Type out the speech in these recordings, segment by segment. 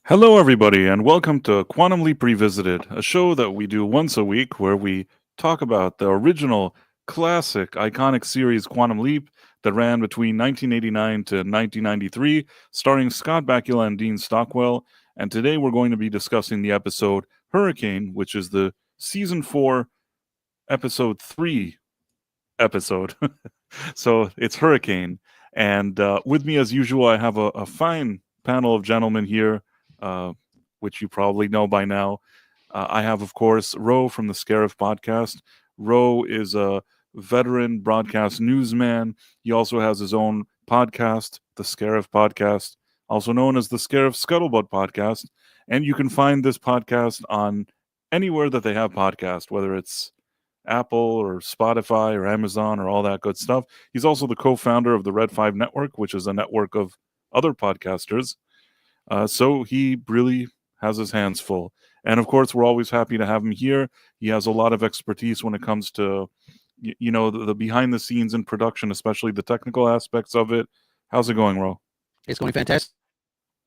Hello, everybody, and welcome to Quantum Leap Revisited, a show that we do once a week where we talk about the original, classic, iconic series Quantum Leap that ran between 1989 to 1993, starring Scott Bakula and Dean Stockwell. And today we're going to be discussing the episode Hurricane, which is the season 4, episode 3 episode. So it's Hurricane. And with me, as usual, I have a fine panel of gentlemen here. Which you probably know by now. I have, of course, Ro from the Sacrif Podcast. Ro is a veteran broadcast newsman. He also has his own podcast, the Sacrif Podcast, also known as the Sacrif Scuttlebutt Podcast. And you can find this podcast on anywhere that they have podcasts, whether it's Apple or Spotify or Amazon or all that good stuff. He's also the co-founder of the Red 5 Network, which is a network of other podcasters. So he really has his hands full. And of course, we're always happy to have him here. He has a lot of expertise when it comes to, the behind the scenes in production, especially the technical aspects of it. How's it going, Ro? It's going fantastic.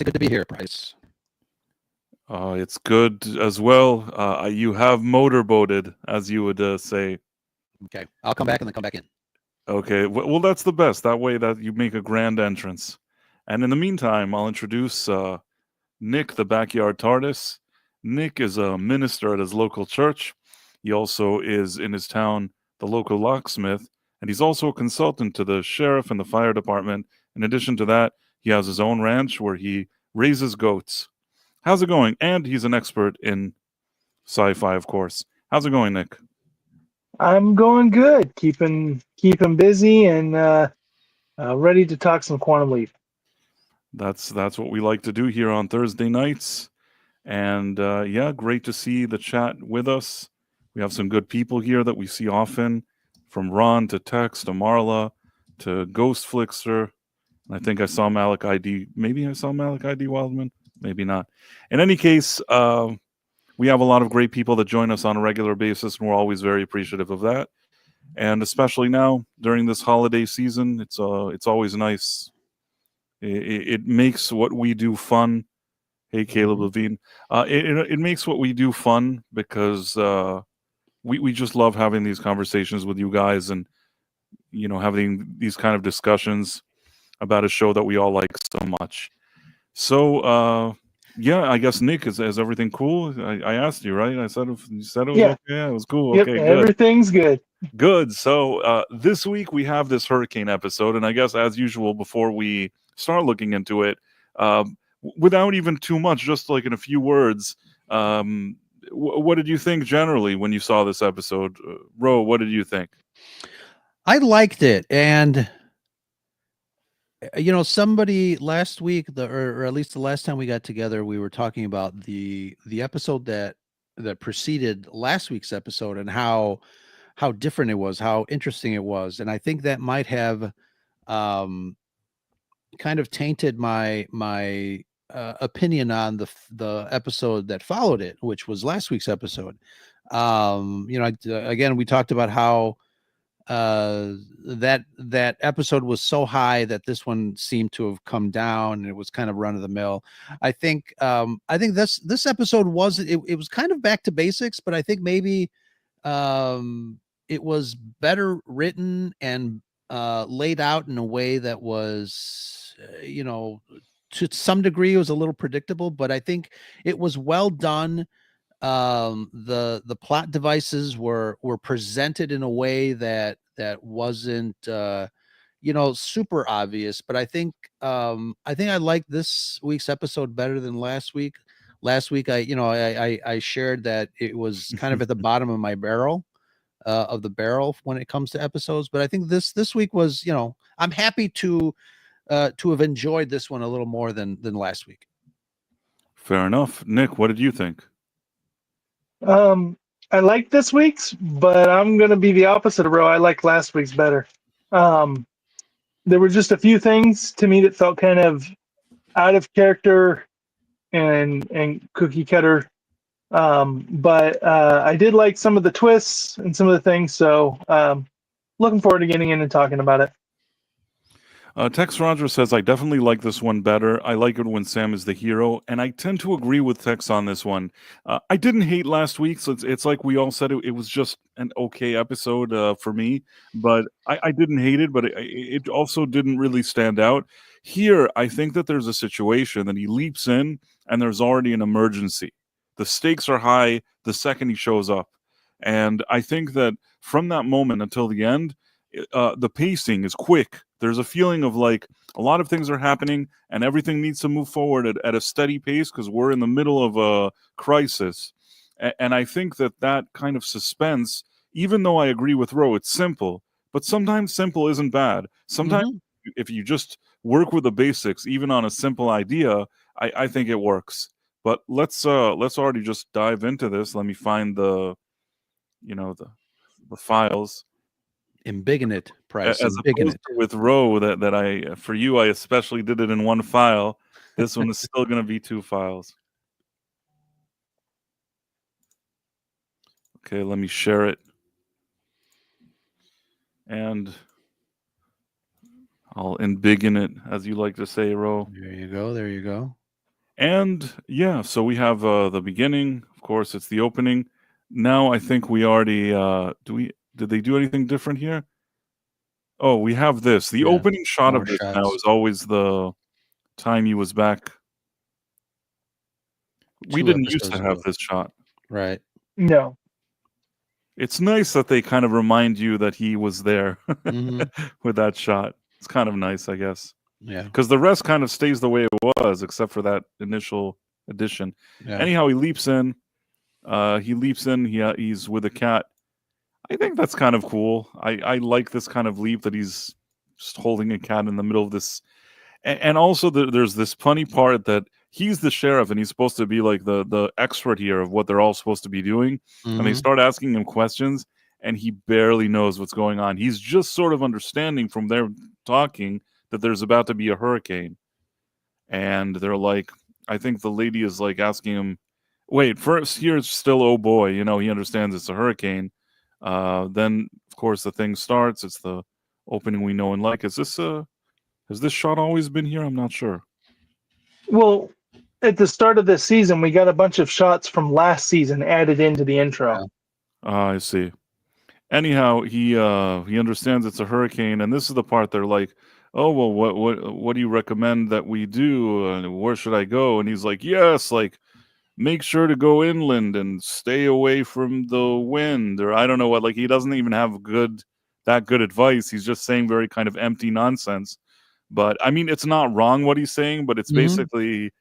Good to be here, Bryce. It's good as well. You have motorboated, as you would say. Okay, I'll come back and then come back in. Okay, well, that's the best. That way that you make a grand entrance. And in the meantime, I'll introduce Nick, the backyard Tardis. Nick is a minister at his local church. He also is, in his town, the local locksmith. And he's also a consultant to the sheriff and the fire department. In addition to that, he has his own ranch where he raises goats. How's it going? And he's an expert in sci-fi, of course. How's it going, Nick? I'm going good. Keeping busy and ready to talk some Quantum Leap. That's what we like to do here on Thursday nights. And great to see the chat with us. We have some good people here that we see often, from Ron to Tex to Marla to Ghost Flickster. And I think I saw Malik ID. Maybe I saw Malik ID Wildman. Maybe not. In any case, we have a lot of great people that join us on a regular basis, and we're always very appreciative of that. And especially now during this holiday season, it's always nice. It makes what we do fun. Hey, Caleb Levine. It makes what we do fun because we just love having these conversations with you guys and, having these kind of discussions about a show that we all like so much. So, I guess, Nick, is everything cool? I asked you, right? I said you said it was okay. Yeah, it was cool. Yep, okay, good. Everything's good. Good. So this week we have this Hurricane episode, and I guess as usual, before we start looking into it, without even too much, just like in a few words, what did you think generally when you saw this episode? Ro, what did you think? I liked it, and somebody last week, or at least the last time we got together, we were talking about the episode that preceded last week's episode and how different it was, how interesting it was, and I think that might have kind of tainted my opinion on the episode that followed it, which was last week's episode. Again, we talked about how that episode was so high that this one seemed to have come down, and it was kind of run of the mill. I think this episode it was kind of back to basics, but I think maybe it was better written and laid out in a way that was, to some degree, it was a little predictable, but I think it was well done. The plot devices were presented in a way that wasn't super obvious, but I think I liked this week's episode better than last week. Last week I shared that it was kind of at the bottom of my barrel of the barrel when it comes to episodes, but I think this week was, I'm happy to have enjoyed this one a little more than last week. Fair enough. Nick, what did you think? I like this week's, but I'm going to be the opposite of Ro. I like last week's better. There were just a few things to me that felt kind of out of character and cookie cutter. But I did like some of the twists and some of the things. So looking forward to getting in and talking about it. Tex Roger says, I definitely like this one better. I like it when Sam is the hero, and I tend to agree with Tex on this one. I didn't hate last week, so it's like we all said it was just an okay episode for me, but I didn't hate it, but it also didn't really stand out. Here, I think that there's a situation that he leaps in, and there's already an emergency. The stakes are high the second he shows up, and I think that from that moment until the end, the pacing is quick. There's a feeling of like a lot of things are happening and everything needs to move forward at a steady pace because we're in the middle of a crisis. And I think that kind of suspense, even though I agree with Ro, it's simple, but sometimes simple isn't bad. Sometimes if you just work with the basics, even on a simple idea, I think it works. But let's already just dive into this. Let me find the files. Embiggen Price. As opposed to with Ro, that I for you I especially did it in one file. This one is still going to be 2 files. Okay, let me share it, and I'll embiggen it, as you like to say, Ro. There you go. There you go. And yeah, so we have the beginning. Of course, it's the opening. Now I think we already did they do anything different here? Oh, we have this. The opening shot of this now is always the time he was back. We didn't used to have this shot. Right. No. It's nice that they kind of remind you that he was there with that shot. It's kind of nice, I guess. Yeah. Because the rest kind of stays the way it was, except for that initial addition. Yeah. Anyhow, he leaps in. He's with a cat. I think that's kind of cool. I like this kind of leap that he's just holding a cat in the middle of this. And also there's this funny part that he's the sheriff and he's supposed to be like the expert here of what they're all supposed to be doing. And they start asking him questions and he barely knows what's going on. He's just sort of understanding from their talking that there's about to be a hurricane. And they're like, I think the lady is like asking him, wait, first here it's still, oh boy, he understands it's a hurricane. Then of course the thing starts. It's the opening we know and like. Has this shot always been here? I'm not sure. Well, at the start of this season, we got a bunch of shots from last season added into the intro. I see. Anyhow, he understands it's a hurricane, and this is the part they're like, oh, well, what do you recommend that we do? And where should I go? And he's like, yes, like, make sure to go inland and stay away from the wind, or I don't know what. Like, he doesn't even have that good advice. He's just saying very kind of empty nonsense. But I mean, it's not wrong what he's saying, but it's basically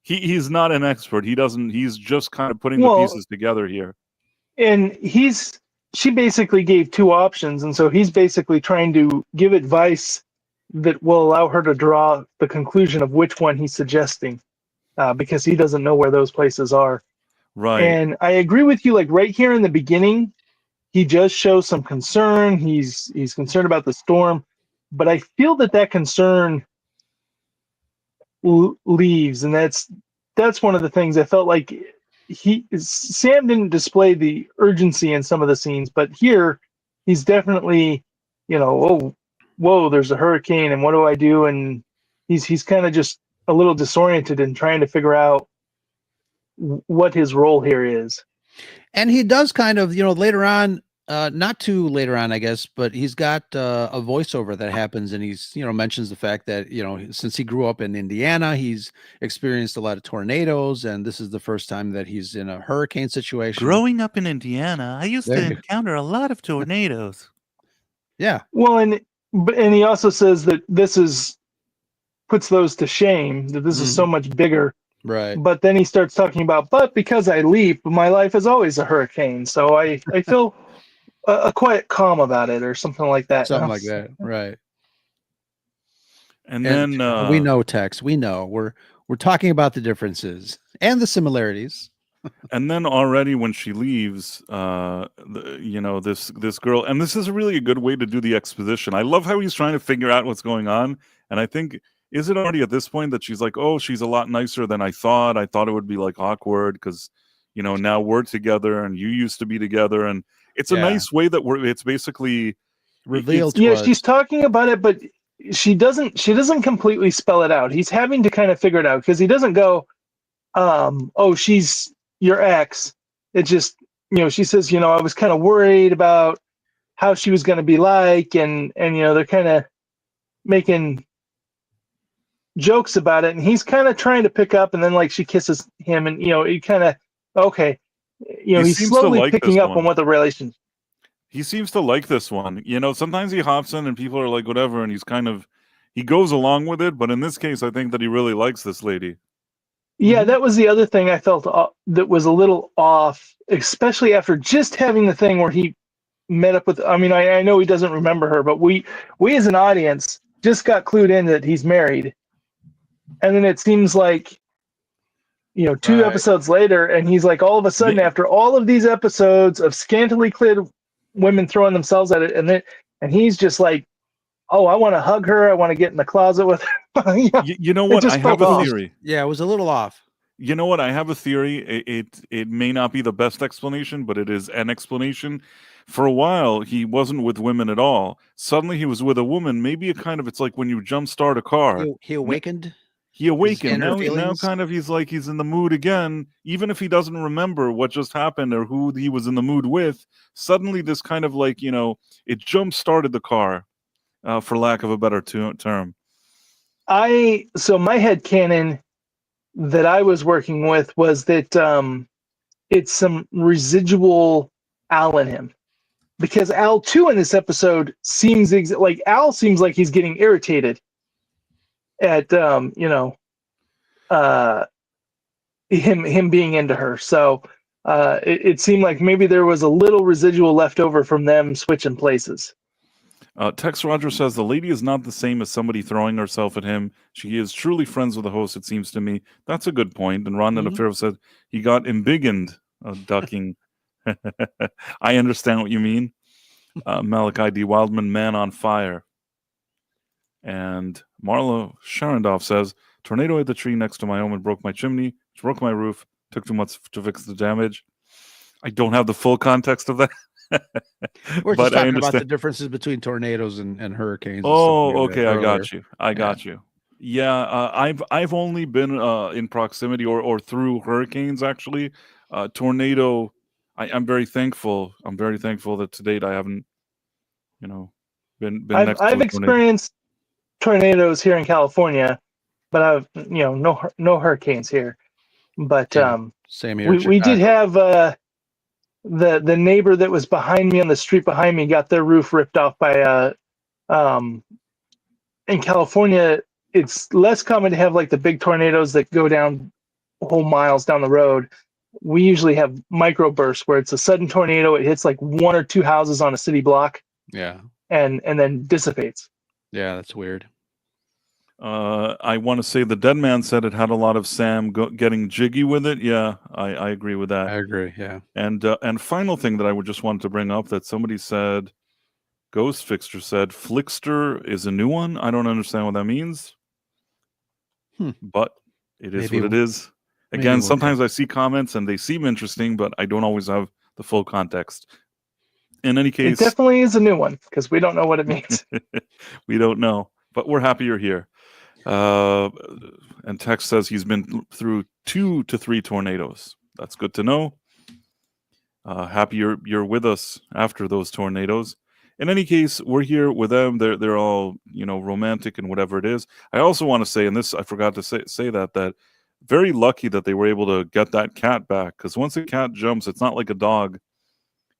he's not an expert. He's just kind of putting the pieces together here. And she basically gave 2 options, and so he's basically trying to give advice that will allow her to draw the conclusion of which one he's suggesting, because he doesn't know where those places are. Right. And I agree with you. Like right here in the beginning, he just shows some concern. He's concerned about the storm, but I feel that concern leaves, and that's one of the things I felt like Sam didn't display the urgency in some of the scenes, but here he's definitely, oh, whoa, there's a hurricane, and what do I do? And he's kind of just a little disoriented and trying to figure out what his role here is. And he does kind of, later on, not too later on, I guess, but he's got a voiceover that happens, and he's, mentions the fact that, since he grew up in Indiana, he's experienced a lot of tornadoes, and this is the first time that he's in a hurricane situation. Growing up in Indiana, I used to encounter a lot of tornadoes. Yeah. Well, and he also says that puts those to shame, that this is so much bigger. Right. But then he starts talking about, but because I leap, my life is always a hurricane. So I feel a quiet calm about it, or something like that. Something like that. Right. And then we know, Tex, we know we're talking about the differences and the similarities. And then already when she leaves, this girl, and this is really a good way to do the exposition. I love how he's trying to figure out what's going on. And I think, is it already at this point that she's like, oh, she's a lot nicer than I thought. I thought it would be like awkward because, now we're together and you used to be together. And it's a nice way that it's basically revealed. Yeah, she's talking about it, but she doesn't completely spell it out. He's having to kind of figure it out because he doesn't go, oh, she's your ex. It just, she says, I was kind of worried about how she was going to be like, and they're kind of making jokes about it, and he's kind of trying to pick up, and then like she kisses him, and he kind of okay, he's slowly picking up on what the relation. He seems to like this one. Sometimes he hops in and people are like, whatever, and he goes along with it. But in this case, I think that he really likes this lady. Yeah, that was the other thing I felt that was a little off, especially after just having the thing where he met up with. I mean, I know he doesn't remember her, but we as an audience just got clued in that he's married. And then it seems like, 2 episodes later, and he's like, all of a sudden, after all of these episodes of scantily clad women throwing themselves at it, and he's just like, oh, I want to hug her. I want to get in the closet with her. You know what? I have a theory. Yeah, it was a little off. You know what? I have a theory. It may not be the best explanation, but it is an explanation. For a while, he wasn't with women at all. Suddenly, he was with a woman. Maybe it's like when you jumpstart a car. He awakened. He awakened. Now kind of he's in the mood again. Even if he doesn't remember what just happened or who he was in the mood with, suddenly this kind of it jump-started the car, for lack of a better term. So my headcanon that I was working with was that it's some residual Al in him. Because Al, too, in this episode seems Al seems like he's getting irritated at him being into her. So it seemed like maybe there was a little residual left over from them switching places. Tex Roger says the lady is not the same as somebody throwing herself at him. She is truly friends with the host, it seems to me. That's a good point. And Ron Nefero said he got embiggened ducking. I understand what you mean. Malachi D. Wildman, man on fire. And Marla Sharondoff says, tornado hit the tree next to my home and broke my chimney, which broke my roof, took 2 months to fix the damage. I don't have the full context of that. We're just talking about the differences between tornadoes and hurricanes. Oh, okay, I got you. Yeah, I've only been in proximity or through hurricanes, actually. Tornado, I'm very thankful. I'm very thankful that to date I haven't, been next to I've experienced tornadoes here in California, but I've no hurricanes here. But same here. We did have the neighbor that was behind me on the street behind me got their roof ripped off by in California. It's less common to have like the big tornadoes that go down whole miles down the road. We usually have microbursts where it's a sudden tornado. It hits like 1 or 2 houses on a city block. Yeah. And then dissipates. Yeah, that's weird. I want to say the dead man said it had a lot of Sam getting jiggy with it. Yeah, I agree with that. I agree. Yeah. And final thing that I would just want to bring up that somebody said, Ghost Fixter said, Flickster is a new one. I don't understand what that means. But it is what it is. Again, sometimes I see comments and they seem interesting, but I don't always have the full context. In any case, it definitely is a new one because we don't know what it means. We don't know, but we're happy you're here. And Tex says he's been through 2 to 3 tornadoes. That's good to know. Happy you're with us after those tornadoes. In any case, we're here with them. They're all romantic and whatever it is. I also want to say, and this I forgot to say that very lucky that they were able to get that cat back, because once a cat jumps, it's not like a dog.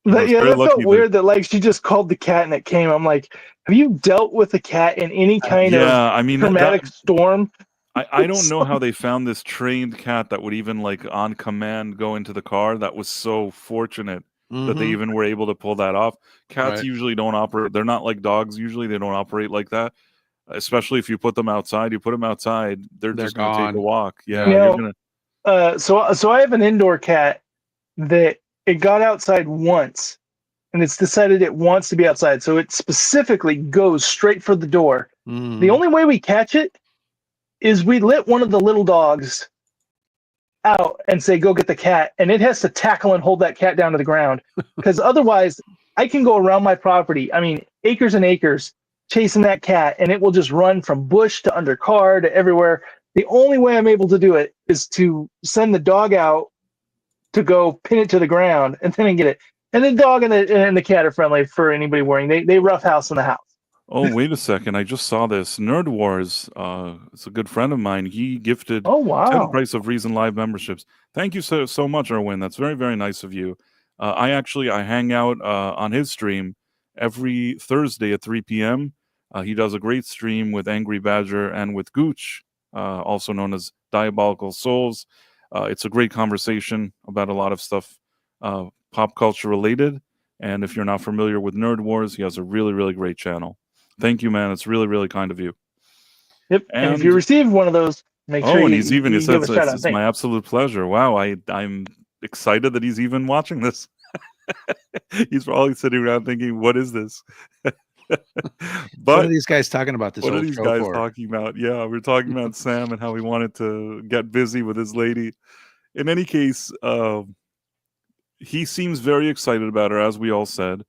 That felt weird that she just called the cat and it came. I'm like, have you dealt with a cat in any kind of traumatic storm? I don't know how they found this trained cat that would even on command go into the car. That was so fortunate that they even were able to pull that off. Cats usually don't operate. They're not like dogs. Usually they don't operate like that. Especially if you put them outside. You put them outside, they're just going to take a walk. Yeah. So I have an indoor cat that it got outside once, and it's decided it wants to be outside. So it specifically goes straight for the door. The only way we catch it is we let one of the little dogs out and say, go get the cat. And it has to tackle and hold that cat down to the ground. Because otherwise, I can go around my property. I mean, acres and acres, chasing that cat, and it will just run from bush to under car to everywhere. The only way I'm able to do it is to send the dog out to go pin it to the ground and then get it. And the dog and the cat are friendly for anybody worrying. They roughhouse in the house. Oh, wait a second. I just saw this. Nerd Wars, it's a good friend of mine. He gifted Oh 10 wow! Price of Reason live memberships. Thank you so much, Erwin. That's very, very nice of you. I hang out on his stream every Thursday at 3 p.m. He does a great stream with Angry Badger and with Gooch, also known as Diabolical Souls. It's a great conversation about a lot of stuff pop culture related. And if you're not familiar with Nerd Wars, he has a really, really great channel. Thank you, man. It's really, really kind of you. Yep. And if you receive one of those, make sure and you he give says a shout out. it's my absolute pleasure. Wow, I'm excited that he's even watching this. He's probably sitting around thinking, "What is this?" What But are these guys talking about this what are whole these show guys for? talking about? Yeah, we're talking about Sam and how he wanted to get busy with his lady. In any case, he seems very excited about her, as we all said.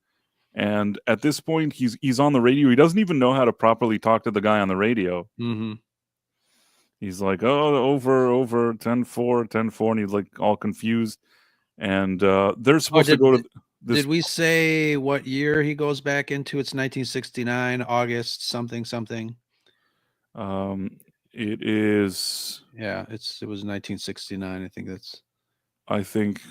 And at this point, he's on the radio. He doesn't even know how to properly talk to the guy on the radio. Mm-hmm. He's like, "Oh, over 10-4, 10-4," and he's like all confused. And they're supposed to go to this. Did we say what year he goes back into? It's 1969, August something. It is. Yeah, it was 1969. I think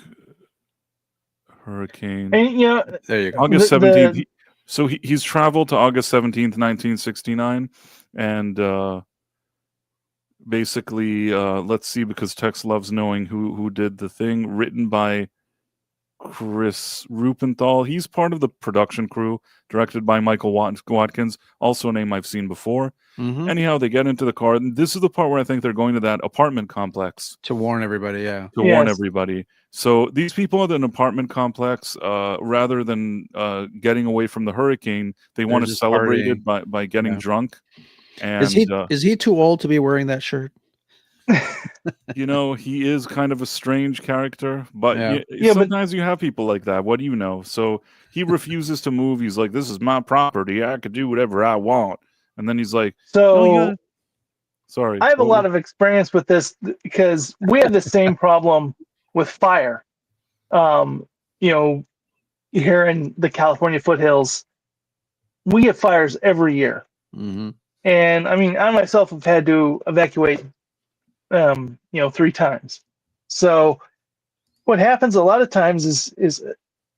And Hurricane. there you go. August 17th. So he's traveled to August 17th, 1969, and basically, let's see, because Tex loves knowing who did the thing. Written by Chris Rupenthal. He's part of the production crew, directed by Michael Watkins, also a name I've seen before. Mm-hmm. Anyhow, they get into the car. And this is the part where I think they're going to that apartment complex. To warn everybody, yeah. Warn everybody. So these people at an apartment complex, rather than getting away from the hurricane, they want to celebrate it by getting drunk. And is he too old to be wearing that shirt? He is kind of a strange character, but sometimes you have people like that. What do you know? So he refuses to move. He's like, "This is my property. I could do whatever I want." And then he's like, "So, sorry." I have a lot of experience with this because we have the same problem with fire. Here in the California foothills, we get fires every year. Mm-hmm. And I mean, I myself have had to evacuate 3 times. So what happens a lot of times is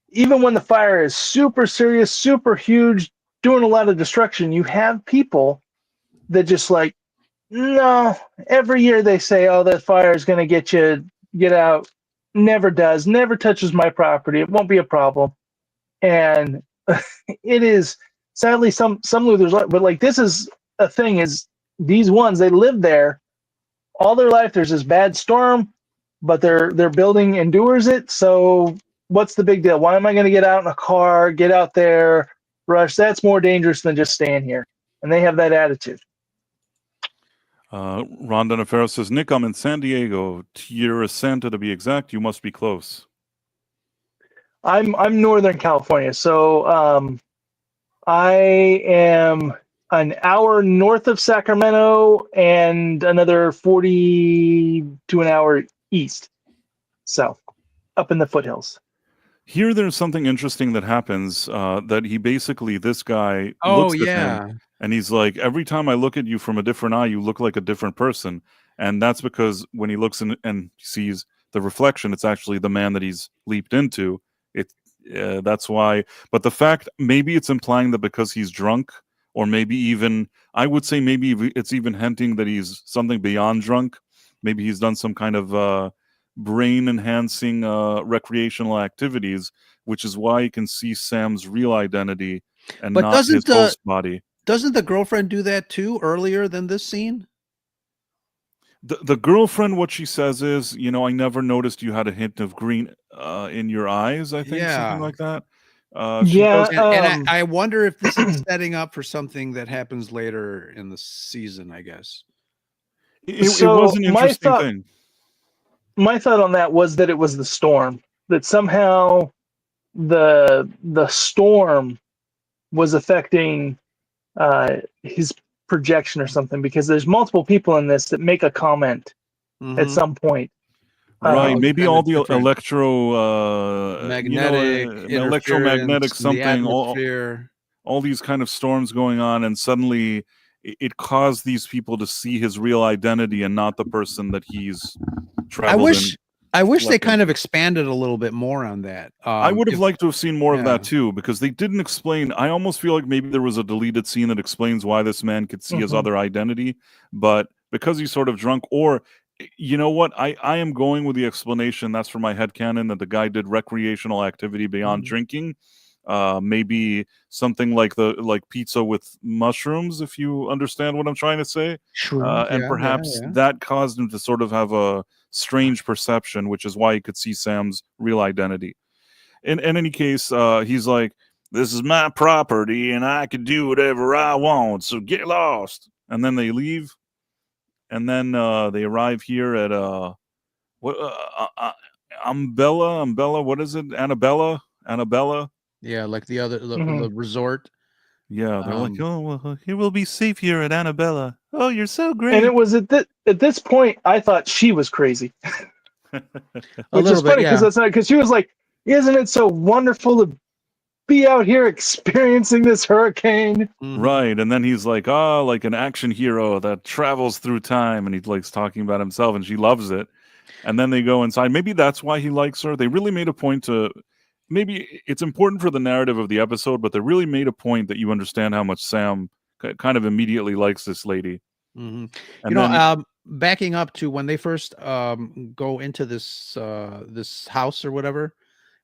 even when the fire is super serious, super huge, doing a lot of destruction, you have people that just like, no, every year they say, "Oh, that fire is going to get out." Never does, never touches my property. It won't be a problem. And it is sadly some losers, but like this is a thing is these ones, they live there all their life. There's this bad storm, but their building endures it. So what's the big deal? Why am I going to get out in a car, get out there, rush? That's more dangerous than just staying here. And they have that attitude. Ron Donofero says, "Nick, I'm in San Diego. Tierra Santa to be exact. You must be close." I'm Northern California, so I am an hour north of Sacramento and another 40 to an hour east. So up in the foothills. Here, there's something interesting that happens, that this guy looks at him, and he's like, "Every time I look at you from a different eye, you look like a different person." And that's because when he looks and sees the reflection, it's actually the man that he's leaped into. That's why. But the fact, maybe it's implying that because he's drunk, or maybe even, I would say maybe it's even hinting that he's something beyond drunk. Maybe he's done some kind of brain-enhancing recreational activities, which is why you can see Sam's real identity and not his host body. Doesn't the girlfriend do that too earlier than this scene? The girlfriend, what she says is, "I never noticed you had a hint of green in your eyes." I think something like that. And I wonder if this is setting up for something that happens later in the season, I guess. It was an interesting thing. My thought on that was that it was the storm, that somehow the storm was affecting his projection or something, because there's multiple people in this that make a comment at some point. Right, maybe kind all of the different magnetic electromagnetic interference in the something, atmosphere. all these kind of storms going on, and suddenly it caused these people to see his real identity and not the person that he's traveled in. I wish they left kind of into. expanded a little bit more on that. I would have liked to have seen more of yeah. that too, because they didn't explain. I almost feel like maybe there was a deleted scene that explains why this man could see his other identity, but because he's sort of drunk, or you know what? I am going with the explanation. That's for my headcanon, that the guy did recreational activity beyond drinking. Maybe something like pizza with mushrooms, if you understand what I'm trying to say. And perhaps that caused him to sort of have a strange perception, which is why he could see Sam's real identity. In any case, he's like, "This is my property, and I can do whatever I want. So get lost." And then they leave. And then they arrive here at Umbella. What is it? Annabella. Yeah, like the resort. Yeah, they're like, "Oh, well, it will be safe here at Annabella. Oh, you're so great." And it was at this point I thought she was crazy, which is funny because she was like, "Isn't it so wonderful to be out here experiencing this hurricane?" Right, and then he's like, like an action hero that travels through time, and he likes talking about himself, and she loves it. And then they go inside. Maybe that's why he likes her. They really made a point to. Maybe it's important for the narrative of the episode, but they really made a point that you understand how much Sam kind of immediately likes this lady. And you know, backing up to when they first go into this this house or whatever,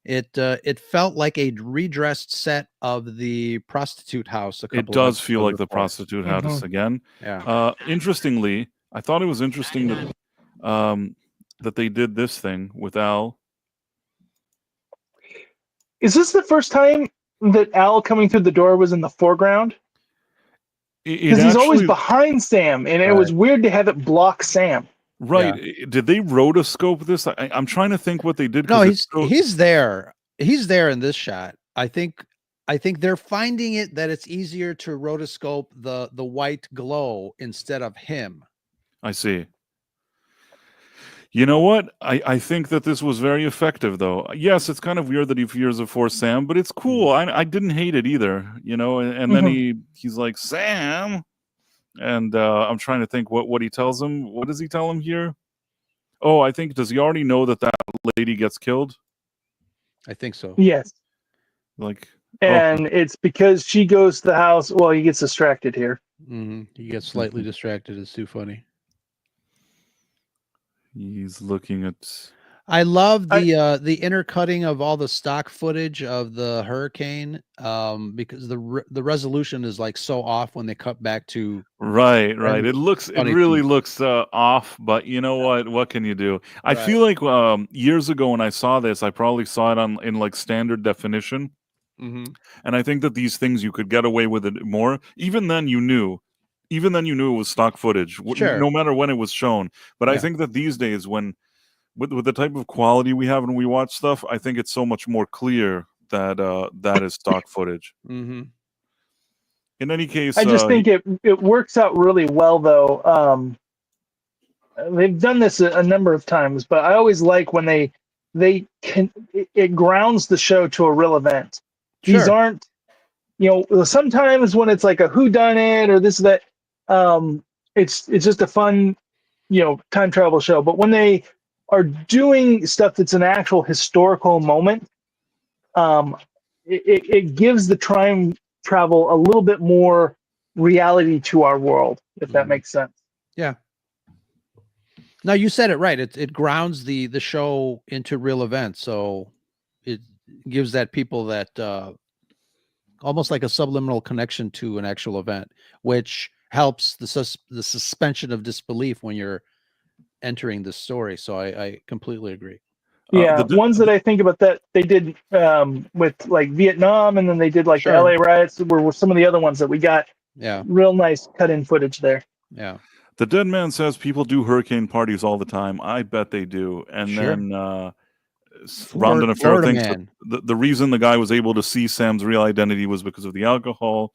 it felt like a redressed set of the prostitute house. It does feel like the prostitute house again. Yeah. Interestingly, I thought it was interesting that they did this thing with Al. Is this the first time that Al coming through the door was in the foreground? Because he's always behind Sam, and it was weird to have it block Sam. Right. Yeah. Did they rotoscope this? I'm trying to think what they did. No, he's there. He's there in this shot. I think they're finding it that it's easier to rotoscope the white glow instead of him. I see. You know what? I think that this was very effective, though. Yes, it's kind of weird that he fears of Force Sam, but it's cool. I didn't hate it either, you know. And then he's like, "Sam," and I'm trying to think what he tells him. What does he tell him here? Oh, I think, does he already know that lady gets killed? I think so. Yes. And it's because she goes to the house. Well, he gets distracted here. He gets slightly distracted. It's too funny. He's looking at. I love the intercutting of all the stock footage of the hurricane, because the resolution is like so off when they cut back to. Right. It really looks off, but you know what can you do? I feel like years ago when I saw this, I probably saw it in like standard definition. And I think that these things you could get away with it more. Even then you knew it was stock footage, no matter when it was shown. But I think that these days, with the type of quality we have when we watch stuff, I think it's so much more clear that that is stock footage. In any case, I just think it works out really well, though. They've done this a number of times, but I always like when it grounds the show to a real event. Sure. These aren't, sometimes when it's like a whodunit or this or that, it's just a fun, time travel show. But when they are doing stuff that's an actual historical moment, it gives the time travel a little bit more reality to our world, if that makes sense. Yeah. No, you said it right. It grounds the show into real events, so it gives people that almost like a subliminal connection to an actual event, which helps the suspension of disbelief when you're entering the story. So I completely agree. Yeah, ones that I think about that they did with like Vietnam, and then they did like the LA riots were some of the other ones that we got. Yeah, real nice cut-in footage there. Yeah. The Dead Man says people do hurricane parties all the time. I bet they do. And then Rhonda Nefero thinks the reason the guy was able to see Sam's real identity was because of the alcohol.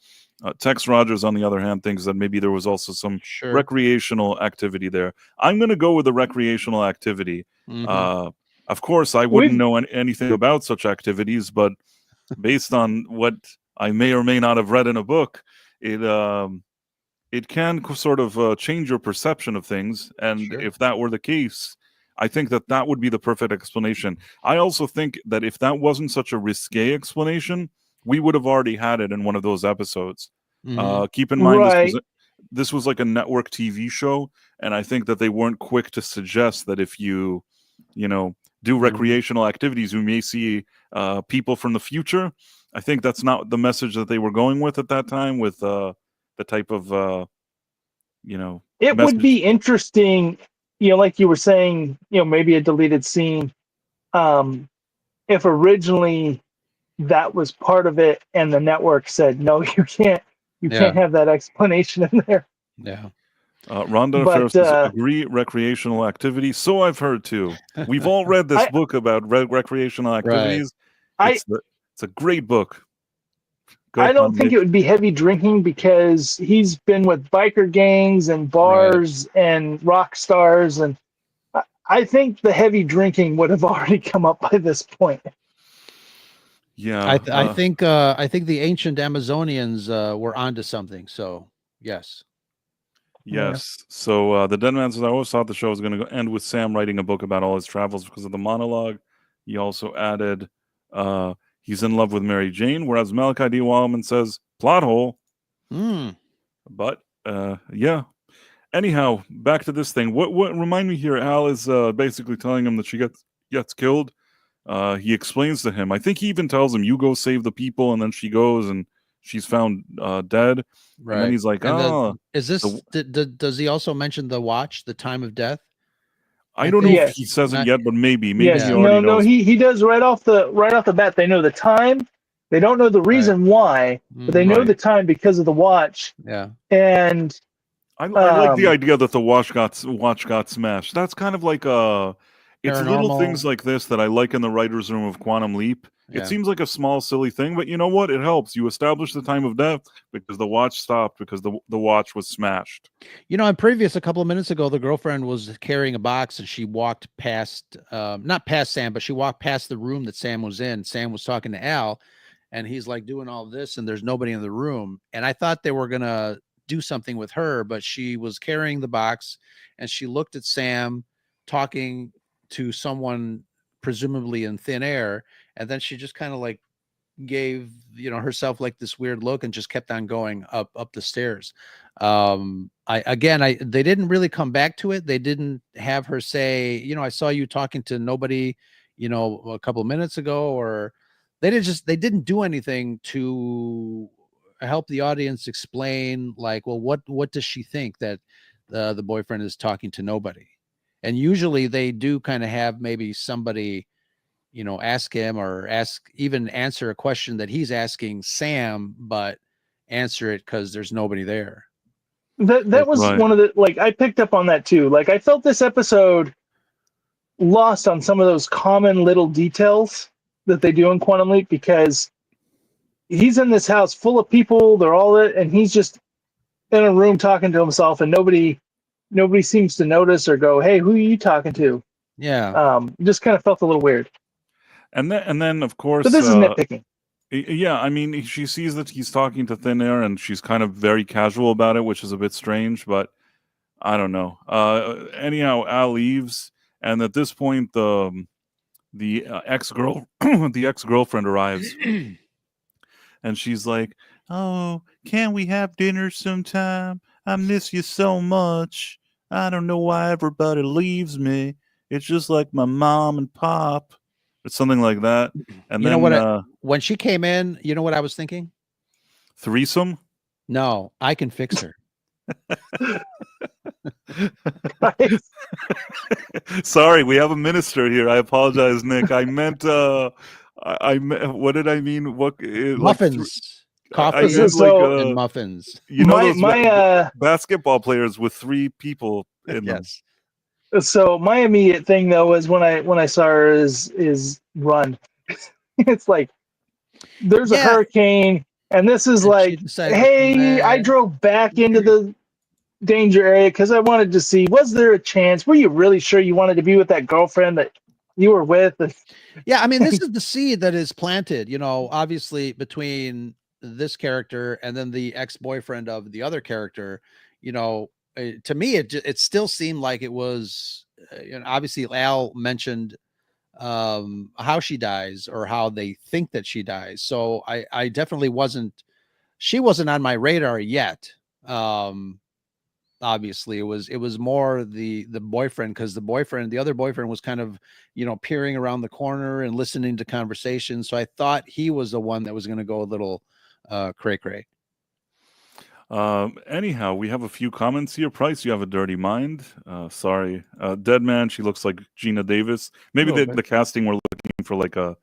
Tex Rogers, on the other hand, thinks that maybe there was also some recreational activity there. I'm going to go with the recreational activity. Of course, I wouldn't know anything about such activities, but based on what I may or may not have read in a book, it can sort of change your perception of things. And if that were the case, I think that would be the perfect explanation. I also think that if that wasn't such a risque explanation, we would have already had it in one of those episodes. Keep in mind, this was like a network TV show, and I think that they weren't quick to suggest that if you do recreational activities, you may see people from the future. I think that's not the message that they were going with at that time with the type of, It would be interesting, like you were saying, maybe a deleted scene, if originally that was part of it and the network said, no, you can't have that explanation in there. Yeah. Rhonda Ferris says, agree, recreational activity. So I've heard too. We've all read this book about recreational activities. Right. It's a great book. I don't think it would be heavy drinking because he's been with biker gangs and bars and rock stars, and I think the heavy drinking would have already come up by this point. Yeah, I think the ancient Amazonians were onto something. So yes. Yes. So the Dead Man says, I always thought the show was going to end with Sam writing a book about all his travels because of the monologue. He also added he's in love with Mary Jane, whereas Malachi D. Wildman says plot hole. But yeah. Anyhow, back to this thing. What remind me here? Al is basically telling him that she gets killed. He explains to him. I think he even tells him, "You go save the people," and then she goes and she's found dead. Right. And then he's like, is this? Does he also mention the watch, the time of death? I don't know if he says it yet, but maybe he already knows. No, he does right off the bat. They know the time. They don't know the reason why, but they know the time because of the watch. Yeah. And I like the idea that the watch got smashed. That's kind of like it's little things like this that I like in the writer's room of Quantum Leap. Yeah. It seems like a small, silly thing, but you know what? It helps. You establish the time of death because the watch stopped because the watch was smashed. In a couple of minutes ago, the girlfriend was carrying a box and she walked past, not past Sam, but she walked past the room that Sam was in. Sam was talking to Al, and he's like doing all this, and there's nobody in the room. And I thought they were going to do something with her, but she was carrying the box and she looked at Sam talking to someone presumably in thin air, and then she just kind of like gave herself like this weird look and just kept on going up the stairs. They didn't really come back to it. They didn't have her say, I saw you talking to nobody a couple of minutes ago, or they didn't do anything to help the audience explain, like, well, what does she think that the boyfriend is talking to nobody? And usually they do kind of have maybe somebody, ask him or answer a question that he's asking Sam, but answer it because there's nobody there. That was one of the, like, I picked up on that too. Like, I felt this episode lost on some of those common little details that they do in Quantum Leap, because he's in this house full of people, they're all it, and he's just in a room talking to himself, and nobody seems to notice or go, hey, who are you talking to? Yeah. Just kind of felt a little weird. And then of course, but this is nitpicking. Yeah, I mean, she sees that he's talking to thin air, and she's kind of very casual about it, which is a bit strange, but I don't know. Anyhow, Al leaves, and at this point, the ex-girlfriend arrives, and she's like, "Oh, can we have dinner sometime? I miss you so much. I don't know why everybody leaves me. It's just like my mom and pop." Or something like that. And then when she came in, you know what I was thinking? Threesome? No, I can fix her. Sorry, we have a minister here. I apologize, Nick. I meant what did I mean? Muffins. Coffee and muffins. My basketball players with 3 people in them. So my immediate thing though is when I saw her is Run. It's like there's a Yeah. hurricane, and this is And she like, decided to come hey, I back. drove back into the danger area because I wanted to see, was there a chance? Were you really sure you wanted to be with that girlfriend that you were with? Yeah, I mean, this is the seed that is planted, obviously between this character and then the ex-boyfriend of the other character. To me, it still seemed like it was, obviously Al mentioned how she dies or how they think that she dies. So I definitely she wasn't on my radar yet. Obviously it was more the boyfriend, because the other boyfriend was kind of peering around the corner and listening to conversations, so I thought he was the one that was going to go a little cray cray. Anyhow, we have a few comments here. Price, you have a dirty mind. Sorry. Dead Man, she looks like Gina Davis. Maybe the casting were looking for like a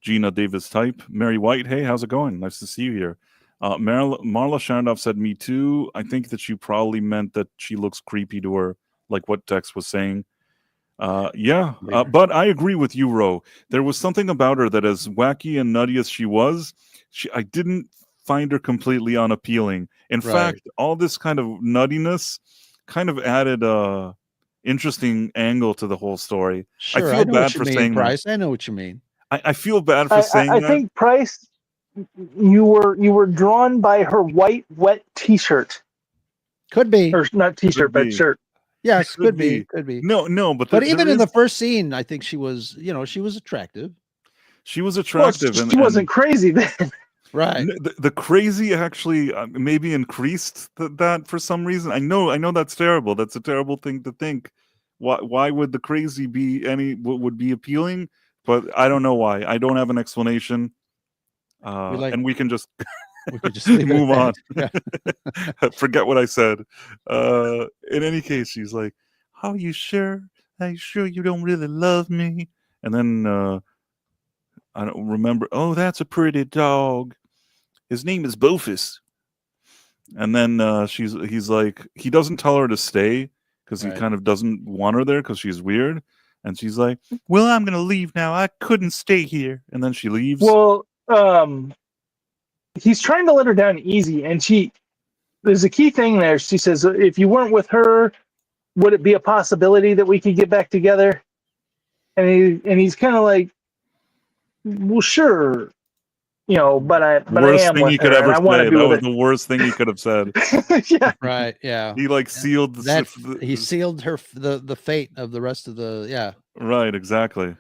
Gina Davis type. Mary White, hey, how's it going? Nice to see you here. Marla Shandoff said, me too. I think that she probably meant that she looks creepy to her, like what Dex was saying. Yeah, but I agree with you, Ro. There was something about her that, as wacky and nutty as she was, I didn't find her completely unappealing. In fact, all this kind of nuttiness kind of added a interesting angle to the whole story. Sure, I feel bad for saying Price. I know what you mean. I feel bad for saying I that. think, Price, you were drawn by her white wet T-shirt. Could be, or not T-shirt, but shirt. Yes, could be. No, but even in the first scene, I think she was, she was attractive. She was attractive, well, she wasn't crazy then. Right. The crazy actually maybe increased that for some reason. I know that's terrible. That's a terrible thing to think. Why would the crazy be would be appealing? But I don't know why. I don't have an explanation. And we can just move on. Yeah. Forget what I said. In any case, she's like, "Are you sure? Are you sure you don't really love me?" And then I don't remember. Oh, that's a pretty dog. His name is Bofus. And then he's like, he doesn't tell her to stay because he kind of doesn't want her there because she's weird. And she's like, well, I'm going to leave now. I couldn't stay here. And then she leaves. Well, he's trying to let her down easy. And there's a key thing there. She says, if you weren't with her, would it be a possibility that we could get back together? And he's kind of like, well, sure. But I am with her, and I want to be with her. That was the worst thing he could have said. Yeah. Right. Yeah. He sealed that. He sealed her the fate of the rest of the. Yeah. Right. Exactly.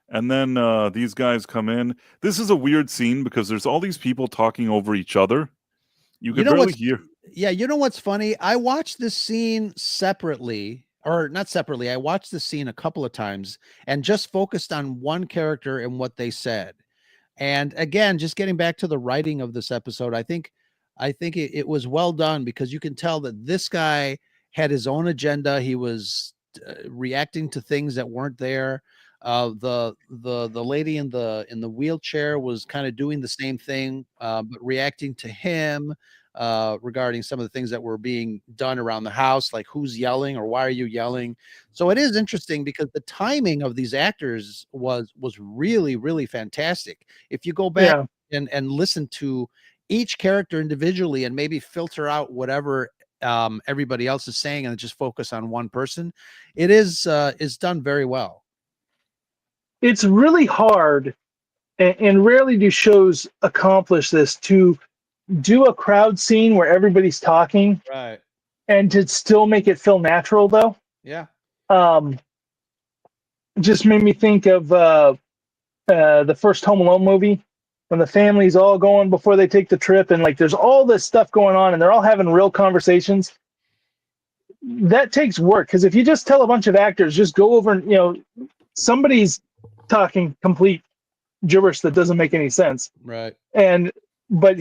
And then these guys come in. This is a weird scene because there's all these people talking over each other. You can barely hear. Yeah. You know what's funny? I watched this scene separately. Or not separately. I watched this scene a couple of times and just focused on one character and what they said. And again, just getting back to the writing of this episode, I think it was well done because you can tell that this guy had his own agenda. He was reacting to things that weren't there. The lady in the wheelchair was kind of doing the same thing, but reacting to him regarding some of the things that were being done around the house, like who's yelling or why are you yelling. So it is interesting because the timing of these actors was really, really fantastic. If you go back and listen to each character individually and maybe filter out whatever everybody else is saying and just focus on one person, it is done very well. It's really hard, and rarely do shows accomplish this, to do a crowd scene where everybody's talking, right, and to still make it feel natural, though. Yeah. Just made me think of the first Home Alone movie, when the family's all going before they take the trip, and like there's all this stuff going on, and they're all having real conversations. That takes work, because if you just tell a bunch of actors, just go over and, somebody's talking complete gibberish that doesn't make any sense. Right. But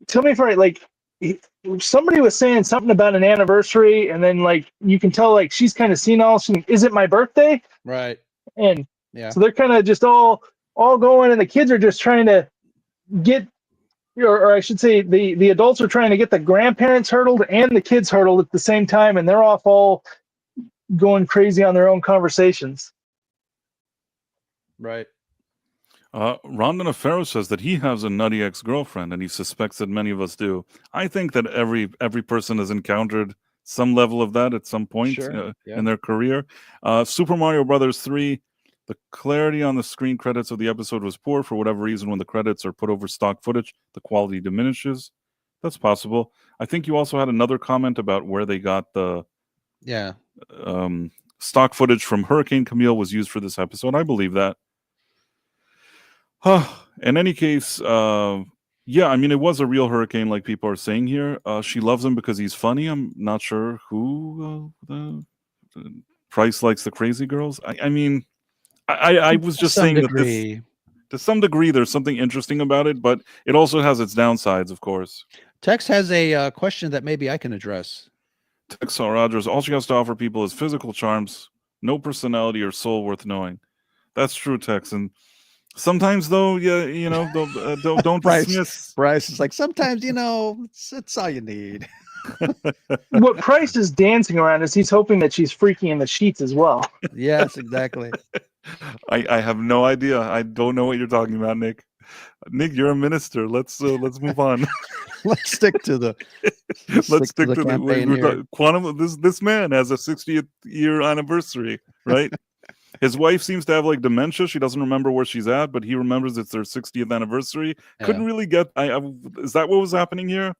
tell me if I'm right, like somebody was saying something about an anniversary, and then like you can tell like she's kind of senile. Is it my birthday? Right. And so they're kind of just all going, and the kids are just trying to get, or I should say the adults are trying to get the grandparents hurdled and the kids hurdled at the same time, and they're all going crazy on their own conversations. Right. Rondon Afero says that he has a nutty ex-girlfriend, and he suspects that many of us do. I think that every person has encountered some level of that at some point Sure. Yeah. in their career. Super Mario Brothers 3, the clarity on the screen credits of the episode was poor. For whatever reason, when the credits are put over stock footage, the quality diminishes. That's possible. I think you also had another comment about where they got the Yeah. stock footage from Hurricane Camille was used for this episode. I believe that. In any case, yeah, I mean, it was a real hurricane, like people are saying here. She loves him because he's funny. I'm not sure who the Price likes the crazy girls. I mean, I was just saying that this, to some degree, there's something interesting about it, but it also has its downsides, of course. Tex has a question that maybe I can address. Tex Rogers, all she has to offer people is physical charms, no personality or soul worth knowing. That's true, Tex. And sometimes, though, yeah, you know, don't dismiss. Bryce is like, sometimes, you know, it's all you need. What Price is dancing around is he's hoping that she's freaky in the sheets as well. Yes, exactly. I have no idea. I don't know what you're talking about, Nick. Nick, you're a minister. Let's move on. Let's stick to the Let's stick to the campaign here. quantum. This man has a 60th year anniversary, right? His wife seems to have like dementia. She doesn't remember where she's at, but he remembers it's their 60th anniversary. Yeah. Couldn't really get. Is that what was happening here?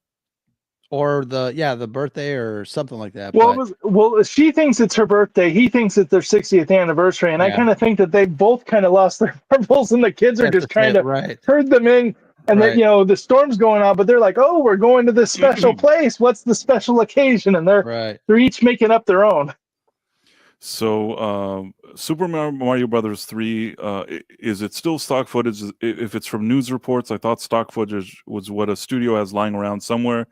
Or the birthday or something like that. Well, she thinks it's her birthday. He thinks it's their 60th anniversary, and I Yeah. kind of think that they both kind of lost their marbles, and the kids are just trying to herd them in. And then, you know, the storm's going on, but they're like, "Oh, we're going to this special place. What's the special occasion?" And they're each making up their own. So, Super Mario Brothers 3, is it still stock footage? If it's from news reports, I thought stock footage was what a studio has lying around somewhere.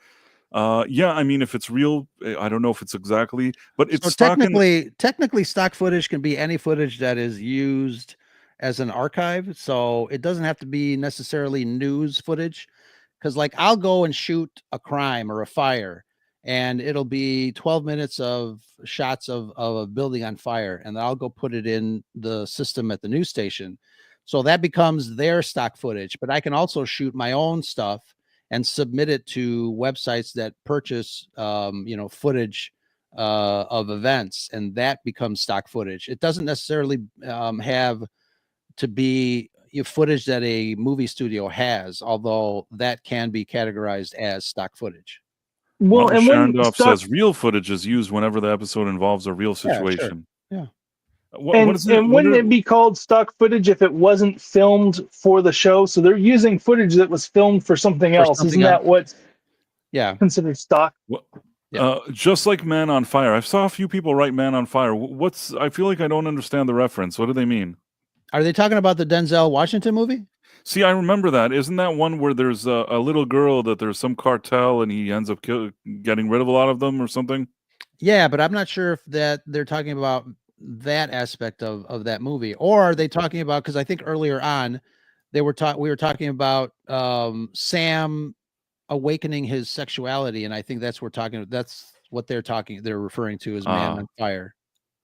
Yeah, I mean, if it's real, I don't know if it's exactly, but it's so technically stock footage can be any footage that is used as an archive. So it doesn't have to be necessarily news footage, because like I'll go and shoot a crime or a fire, and it'll be 12 minutes of shots of a building on fire, and I'll go put it in the system at the news station. So that becomes their stock footage, but I can also shoot my own stuff and submit it to websites that purchase, footage of events, and that becomes stock footage. It doesn't necessarily have to be footage that a movie studio has, although that can be categorized as stock footage. Well, and when Sharendorf says real footage is used whenever the episode involves a real situation. Yeah. Wouldn't it be called stock footage if it wasn't filmed for the show? So they're using footage that was filmed for something else. Isn't that what's considered stock? Just like Man on Fire. I saw a few people write Man on Fire. I feel like I don't understand the reference. What do they mean? Are they talking about the Denzel Washington movie? See, I remember that. Isn't that one where there's a little girl that there's some cartel and he ends up getting rid of a lot of them or something? Yeah, but I'm not sure if that they're talking about that aspect of that movie, or are they talking about, because I think earlier on we were talking about Sam awakening his sexuality, and I think that's what they're referring to as Man on Fire.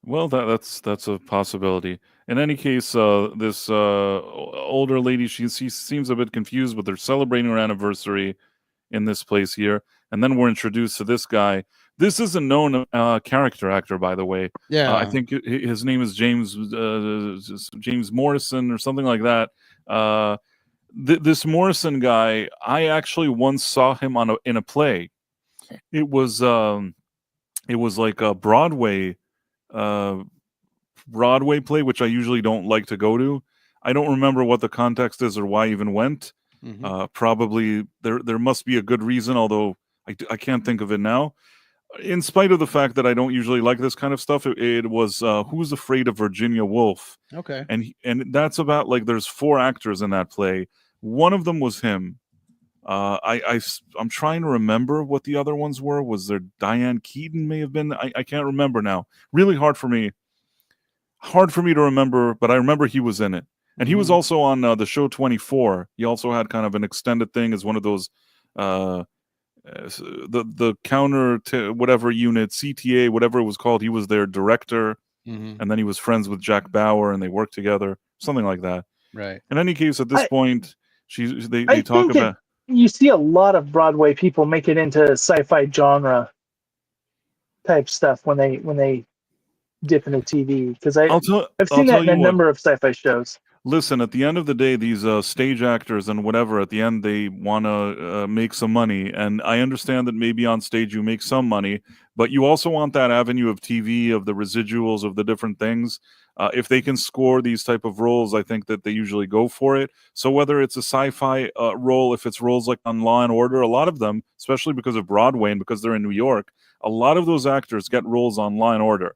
Well, that's a possibility. In any case, this older lady, she seems a bit confused, but they're celebrating her anniversary in this place here, and then we're introduced to this guy. This is a known character actor, by the way. Yeah, I think his name is James Morrison or something like that. This Morrison guy, I actually once saw him in a play. It was like a Broadway play, which I usually don't like to go to. I don't remember what the context is or why I even went. Mm-hmm. Probably there must be a good reason, although I can't think of it now. In spite of the fact that I don't usually like this kind of stuff, it was Who's Afraid of Virginia Woolf. Okay. And that's about, like, there's 4 actors in that play. One of them was him. I'm trying to remember what the other ones were. Was there Diane Keaton may have been? I can't remember now. Really hard for me to remember, but I remember he was in it. And he was also on the show 24. He also had kind of an extended thing as one of those the counter to whatever unit, CTA, whatever it was called. He was their director. and then he was friends with Jack Bauer, and they worked together, something like that. Right. In any case, at this point, they I talk think about. You see a lot of Broadway people make it into sci-fi genre type stuff when they dip into TV, because I've seen that in a number of sci-fi shows. Listen, at the end of the day, these stage actors and whatever, at the end they want to make some money, and I understand that maybe on stage you make some money, but you also want that avenue of TV, of the residuals of the different things. If they can score these type of roles, I think that they usually go for it. So whether it's a sci-fi role, if it's roles like on Law and Order, a lot of them, especially because of Broadway and because they're in New York, a lot of those actors get roles on Law and Order.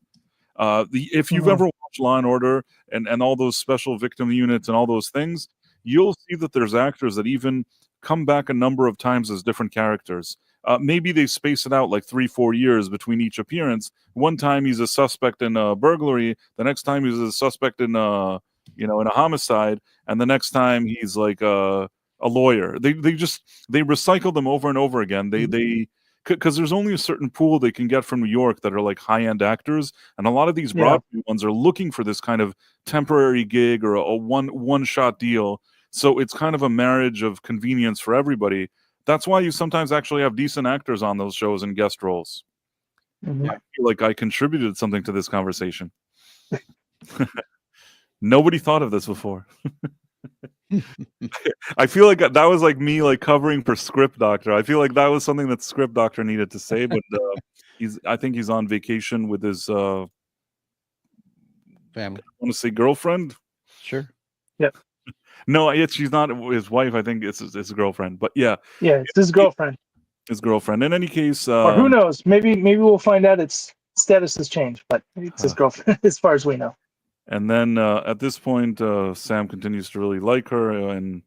If you've ever watched Law and Order and all those special victim units and all those things, you'll see that there's actors that even come back a number of times as different characters. Maybe they space it out like 3-4 years between each appearance. One time he's a suspect in a burglary, the next time he's a suspect in a homicide, and the next time he's like a lawyer. They recycle them over and over again. Because there's only a certain pool they can get from New York that are like high-end actors, and a lot of these Broadway ones are looking for this kind of temporary gig or a one-shot deal. So it's kind of a marriage of convenience for everybody. That's why you sometimes actually have decent actors on those shows and guest roles. I feel like I contributed something to this conversation. Nobody thought of this before. I feel like that was like me like covering for Script Doctor. I feel like that was something that Script Doctor needed to say, but I think he's on vacation with his family. I want to say girlfriend. Sure. Yep. No, she's not his wife. I think it's his girlfriend. But yeah, it's his girlfriend. His girlfriend. In any case, or who knows? Maybe we'll find out its status has changed, but it's his girlfriend as far as we know. And then at this point, Sam continues to really like her, and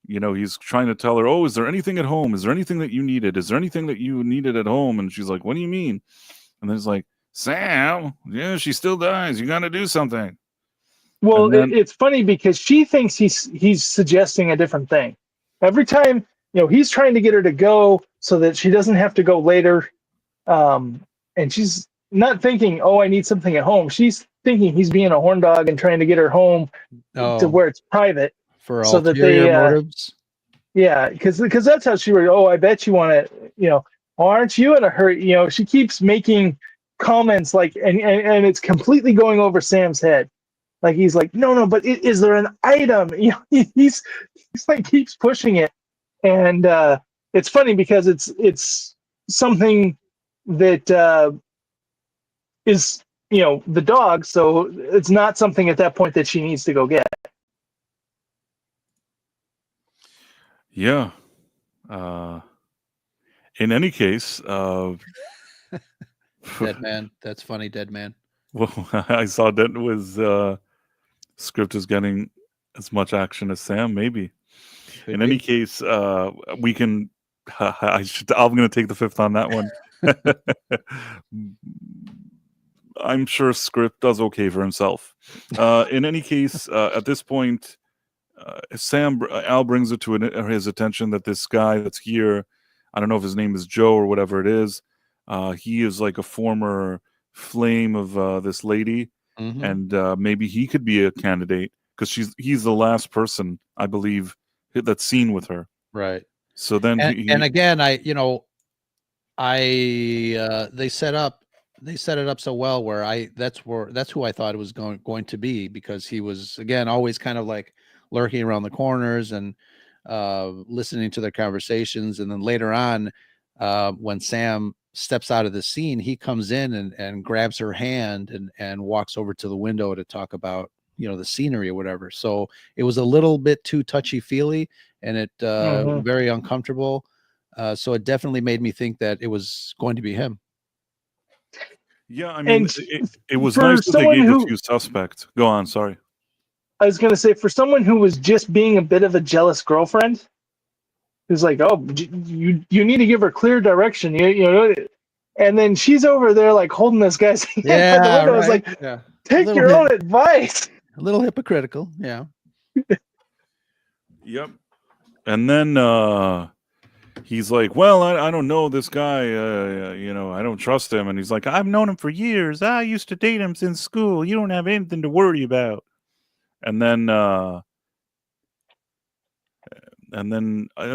he's trying to tell her, "Oh, is there anything at home? Is there anything that you needed? Is there anything that you needed at home?" And she's like, "What do you mean?" And then he's like, "Sam, yeah, she still dies. You got to do something." Well, it's funny because she thinks he's suggesting a different thing. Every time, he's trying to get her to go so that she doesn't have to go later, and she's not thinking, "Oh, I need something at home." She's thinking he's being a horn dog and trying to get her home to where it's private for so that they motives. Yeah, because that's how she would. "Oh, I bet you want to, aren't you in a hurry?" She keeps making comments like, and it's completely going over Sam's head. Like he's like, no, but is there an item? He's like keeps pushing it, and it's funny because it's something that is the dog, so it's not something at that point that she needs to go get. Yeah. In any case, dead man. That's funny, dead man. Well, I saw that was Script is getting as much action as Sam. Maybe. In any case, we can. I'm going to take the fifth on that one. I'm sure Script does okay for himself. In any case, at this point, Al brings it to his attention that this guy that's here, I don't know if his name is Joe or whatever it is, he is like a former flame of this lady, and maybe he could be a candidate because he's the last person, I believe, that's seen with her. Right. So then, and again, they set it up so well where that's who I thought it was going to be, because he was again always kind of like lurking around the corners and listening to their conversations, and then later on, when Sam steps out of the scene, he comes in and grabs her hand and walks over to the window to talk about the scenery or whatever. So it was a little bit too touchy-feely, and it very uncomfortable. So it definitely made me think that it was going to be him. Yeah, I mean, it was nice that they gave a few suspects. Go on, sorry. I was going to say, for someone who was just being a bit of a jealous girlfriend, who's like, "Oh, you need to give her clear direction," and then she's over there like holding this guy's hand out the window. I was like, take your own advice. A little hypocritical, yeah. Yep. And then he's like, well, I don't know this guy, I don't trust him. And he's like, I've known him for years. I used to date him since school. You don't have anything to worry about. and then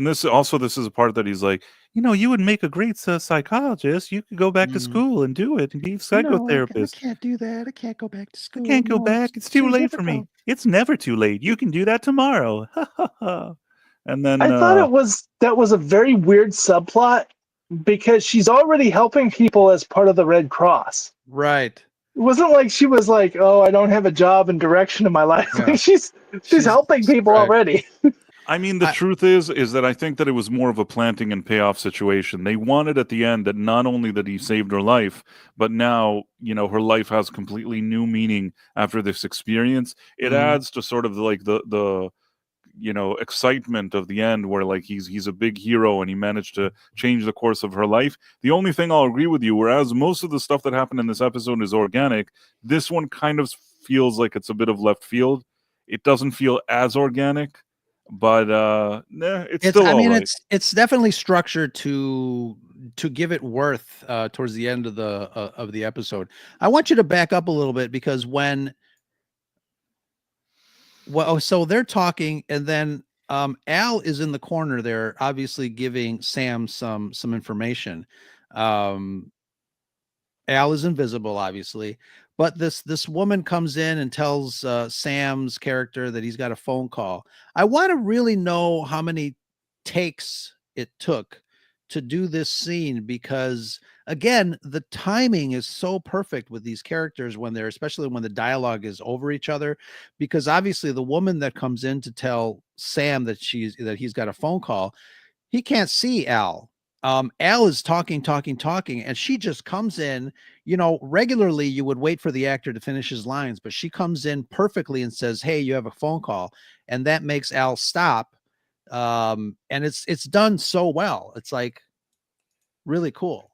this is a part that he's like, You would make a great psychologist. You could go back to school and do it and be a psychotherapist. I can't do that. I can't go back to school. I can't go back. It's too late for me. It's never too late. You can do that tomorrow. and then I thought that was a very weird subplot because she's already helping people as part of the Red Cross. Right. It wasn't like she was like, oh, I don't have a job and direction in my life. Yeah. Like she's helping people already. I mean, the truth is that I think that it was more of a planting and payoff situation. They wanted at the end that not only that he saved her life, but now, her life has completely new meaning after this experience. It adds to sort of like the excitement of the end where like he's a big hero and he managed to change the course of her life. The only thing I'll agree with you, whereas most of the stuff that happened in this episode is organic, this one kind of feels like it's a bit of left field. It doesn't feel as organic. But it's still. I mean, right. it's definitely structured to give it worth towards the end of the episode. I want you to back up a little bit because so they're talking, and then Al is in the corner there, obviously giving Sam some information. Al is invisible, obviously. But this woman comes in and tells Sam's character that he's got a phone call. I want to really know how many takes it took to do this scene because, again, the timing is so perfect with these characters especially when the dialogue is over each other. Because obviously, the woman that comes in to tell Sam that he's got a phone call, he can't see Al. Al is talking, and she just comes in. Regularly you would wait for the actor to finish his lines, but she comes in perfectly and says, "Hey, you have a phone call," and that makes Al stop. And it's done so well. It's like really cool.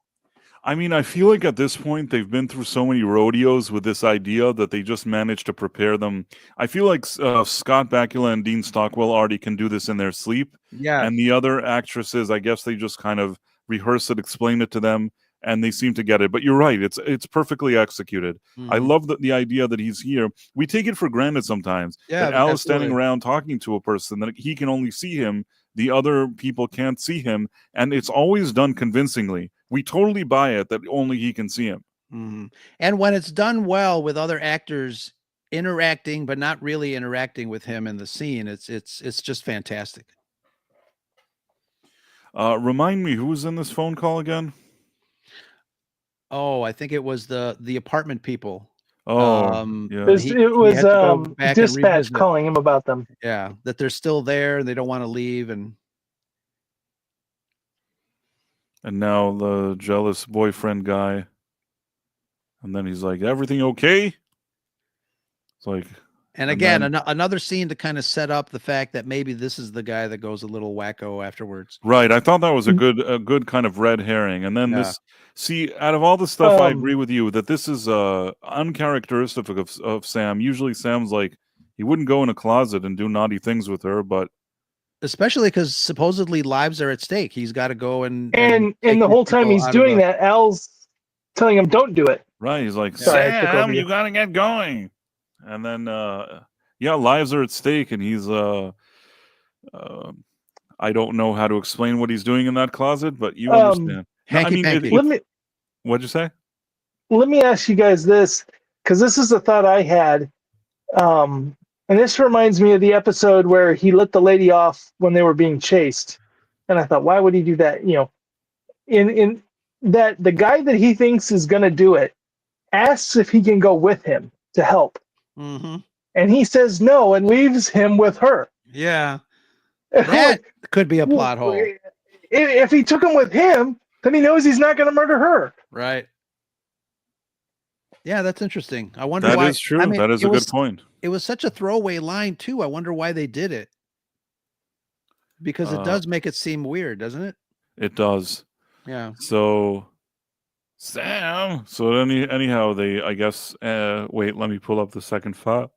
I mean, I feel like at this point they've been through so many rodeos with this idea that they just managed to prepare them. I feel like Scott Bakula and Dean Stockwell already can do this in their sleep. Yeah. And the other actresses, I guess they just kind of rehearse it, explain it to them, and they seem to get it. But you're right, it's perfectly executed. I love the idea that he's here. We take it for granted sometimes that Al is standing around talking to a person that he can only see him. The other people can't see him, and it's always done convincingly. We totally buy it that only he can see him. And when it's done well with other actors interacting, but not really interacting with him in the scene, it's just fantastic. Remind me, who was in this phone call again? Oh, I think it was the apartment people. Yeah. It was dispatch calling him about them. Yeah, that they're still there and they don't want to leave, and now the jealous boyfriend guy, and then he's like, "Everything okay?" It's like, and again, another scene to kind of set up the fact that maybe this is the guy that goes a little wacko afterwards. Right. I thought that was a good kind of red herring. And then this, see, out of all the stuff, I agree with you that this is uncharacteristic of Sam. Usually Sam's like, he wouldn't go in a closet and do naughty things with her, but especially because supposedly lives are at stake. He's got to go and the whole time he's doing that, Al's telling him, "Don't do it." Right. He's like, "Sam, you got to get going." And then, lives are at stake, and he's, I don't know how to explain what he's doing in that closet, but you understand. What'd you say? Let me ask you guys this, because this is a thought I had. And this reminds me of the episode where he let the lady off when they were being chased. And I thought, why would he do that? In that the guy that he thinks is going to do it asks if he can go with him to help. Mm-hmm. And he says no and leaves him with her. Yeah. That could be a plot hole. If he took him with him, then he knows he's not going to murder her. Right. Yeah, that's interesting. I wonder why. That is true. That is a good point. It was such a throwaway line, too. I wonder why they did it. Because it does make it seem weird, doesn't it? It does. Yeah. So, Sam. So anyhow, they, I guess, wait, let me pull up the second file.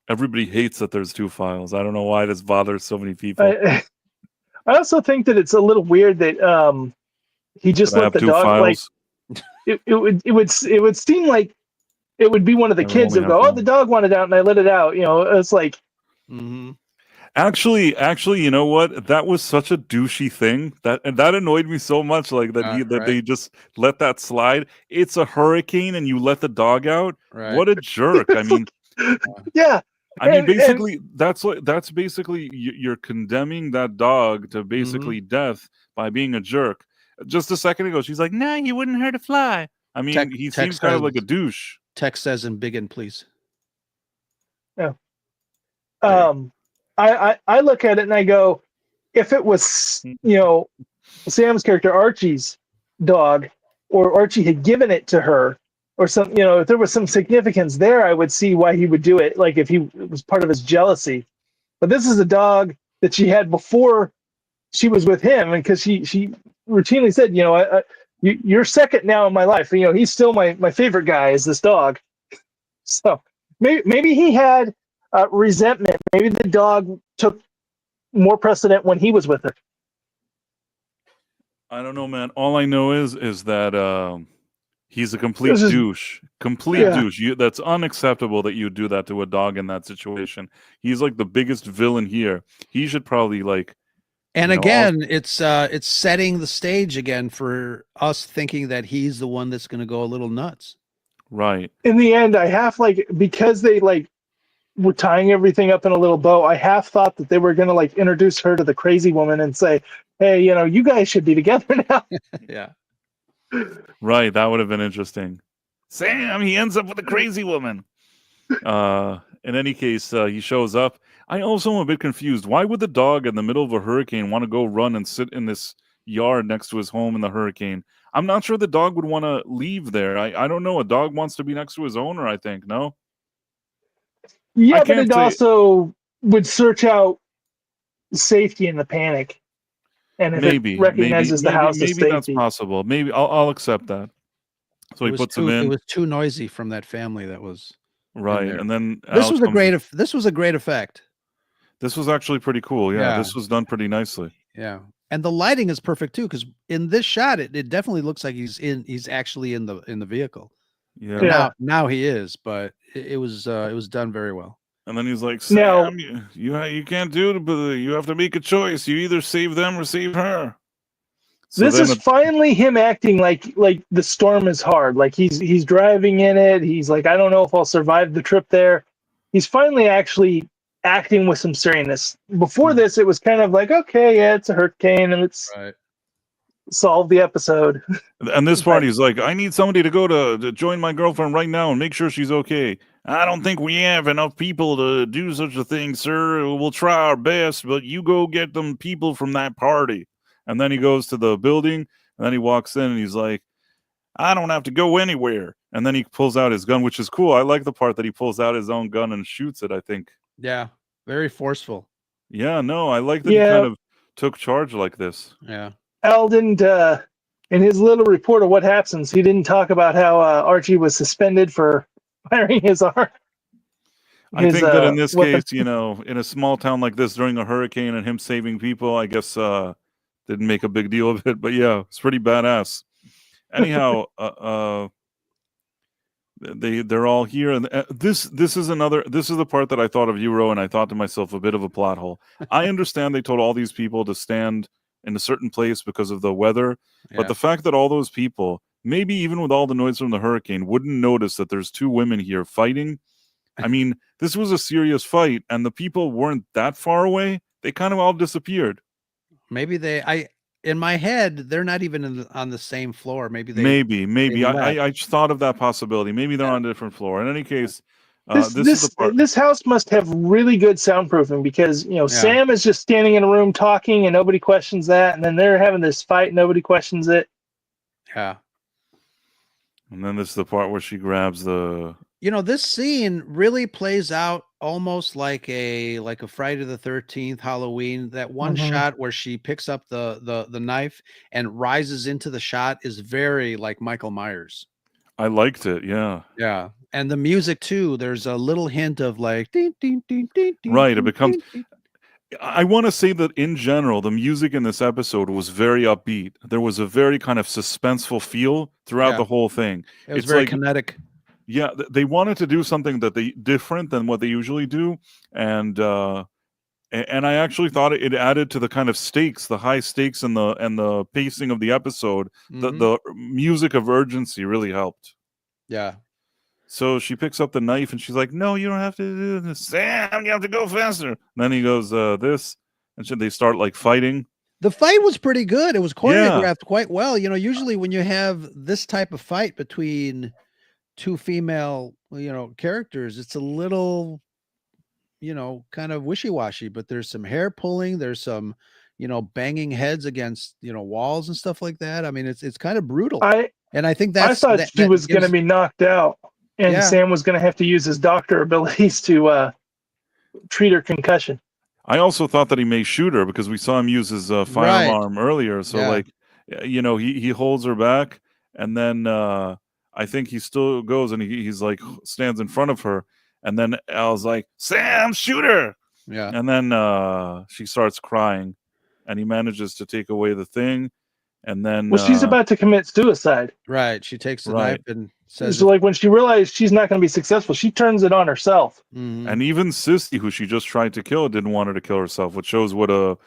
Everybody hates that there's two files. I don't know why this bothers so many people. I also think that it's a little weird that he just Did I let have the two dog files? it would seem like it would be one of the I kids only that have go, oh, one. the dog wanted out and I let it out. It's like, Mm-hmm. Actually, you know what? That was such a douchey thing that annoyed me so much. Like that Right. they just let that slide. It's a hurricane, and you let the dog out. Right. What a jerk! I mean, yeah. basically, that's basically you're condemning that dog to basically death by being a jerk. Just a second ago, she's like, "Nah, you wouldn't hurt a fly." I mean, he seems kind of like a douche. Text says in big and please. Yeah. I look at it and I go, if it was, Sam's character, Archie's dog, or Archie had given it to her, or some, if there was some significance there, I would see why he would do it. Like if it was part of his jealousy. But this is a dog that she had before she was with him, and because she routinely said, you're second now in my life. He's still my favorite guy is this dog. So maybe he had resentment. Maybe the dog took more precedent when he was with her. I don't know, man. All I know is that he's a complete douche. Douche. That's unacceptable that you do that to a dog in that situation. He's like the biggest villain here. He should probably like. And again, it's setting the stage again for us thinking that he's the one that's going to go a little nuts. Right. In the end, I half because they were tying everything up in a little bow. I half thought that they were going to introduce her to the crazy woman and say, "Hey, you guys should be together now." Yeah. Right. That would have been interesting. Sam, he ends up with a crazy woman. In any case, he shows up. I also am a bit confused. Why would the dog in the middle of a hurricane want to go run and sit in this yard next to his home in the hurricane? I'm not sure the dog would want to leave there. I don't know. A dog wants to be next to his owner, I think. No? Yeah, but it also would search out safety in the panic. And if it recognizes the house as safety. That's possible. Maybe I'll accept that. So he puts him in. It was too noisy from that family that was right. And then this was a great effect. This was actually pretty cool. Yeah, this was done pretty nicely. Yeah. And the lighting is perfect too, because in this shot, it definitely looks like he's actually in the vehicle. Yeah. Now he is, but it was done very well. And then he's like, Sam, you can't do it, but you have to make a choice. You either save them or save her. So this is finally him acting like the storm is hard. Like he's driving in it. He's like, I don't know if I'll survive the trip there. He's finally actually acting with some seriousness. Before this, it was kind of like, okay, yeah, it's a hurricane and it's solve the episode. And this part, he's like, I need somebody to go to join my girlfriend right now and make sure she's okay. I don't think we have enough people to do such a thing, sir. We'll try our best, but you go get them people from that party. And then he goes to the building, and then he walks in, and he's like, I don't have to go anywhere. And then he pulls out his gun, which is cool. I like the part that he pulls out his own gun and shoots it, I think. Yeah, very forceful. Yeah, no, I like that he kind of took charge like this. Yeah. Al didn't, in his little report of what happens, he didn't talk about how Archie was suspended for firing his arm. I think that in this case, in a small town like this during a hurricane and him saving people, I guess didn't make a big deal of it. But yeah, it's pretty badass. Anyhow, they're all here, and this is the part that I thought of you, Ro, and I thought to myself, a bit of a plot hole. I understand they told all these people to stand in a certain place because of the weather, but the fact that all those people, maybe even with all the noise from the hurricane, wouldn't notice that there's two women here fighting. I mean, this was a serious fight, and the people weren't that far away. They kind of all disappeared. Maybe in my head, they're not even on the same floor. Maybe I just thought of that possibility. Maybe they're on a different floor. In any case, this is the part. This house must have really good soundproofing because Sam is just standing in a room talking and nobody questions that, and then they're having this fight and nobody questions it. Yeah. And then this is the part where she grabs the. This scene really plays out almost like a Friday the 13th Halloween. That one shot where she picks up the knife and rises into the shot is very like Michael Myers. I liked it, yeah. Yeah. And the music too, there's a little hint of like ding, ding, ding, ding, ding, right, it becomes I want to say that in general, the music in this episode was very upbeat. There was a very kind of suspenseful feel throughout Yeah. the whole thing. It was It's very like, kinetic. yeah, they wanted to do something that they different than what they usually do, and I actually thought it added to the kind of stakes, the high stakes, and the pacing of the episode. Mhm. The music of urgency really helped. Yeah. So she picks up the knife and she's like, "No, you don't have to do this, Sam. You have to go faster." And then he goes, "This," and they start like fighting. The fight was pretty good. It was Yeah. choreographed quite well. You know, usually when you have this type of fight between two female, characters, it's a little, kind of wishy-washy, but there's some hair pulling, there's some, banging heads against, walls and stuff like that. I mean, it's kind of brutal. And I think I thought she was going to be knocked out, and Yeah. Sam was going to have to use his doctor abilities to treat her concussion. I also thought that he may shoot her because we saw him use his firearm earlier. So, Yeah. like, he holds her back, and then I think he still goes and he's like stands in front of her, and then Al's like, "Sam, shoot her!" Yeah. And then she starts crying, and he manages to take away the thing, and then Well, she's about to commit suicide. Right. She takes the Right. knife and says, So, like, when she realized she's not going to be successful, she turns it on herself. Mhm. And even Sissy, who she just tried to kill, didn't want her to kill herself, which shows what a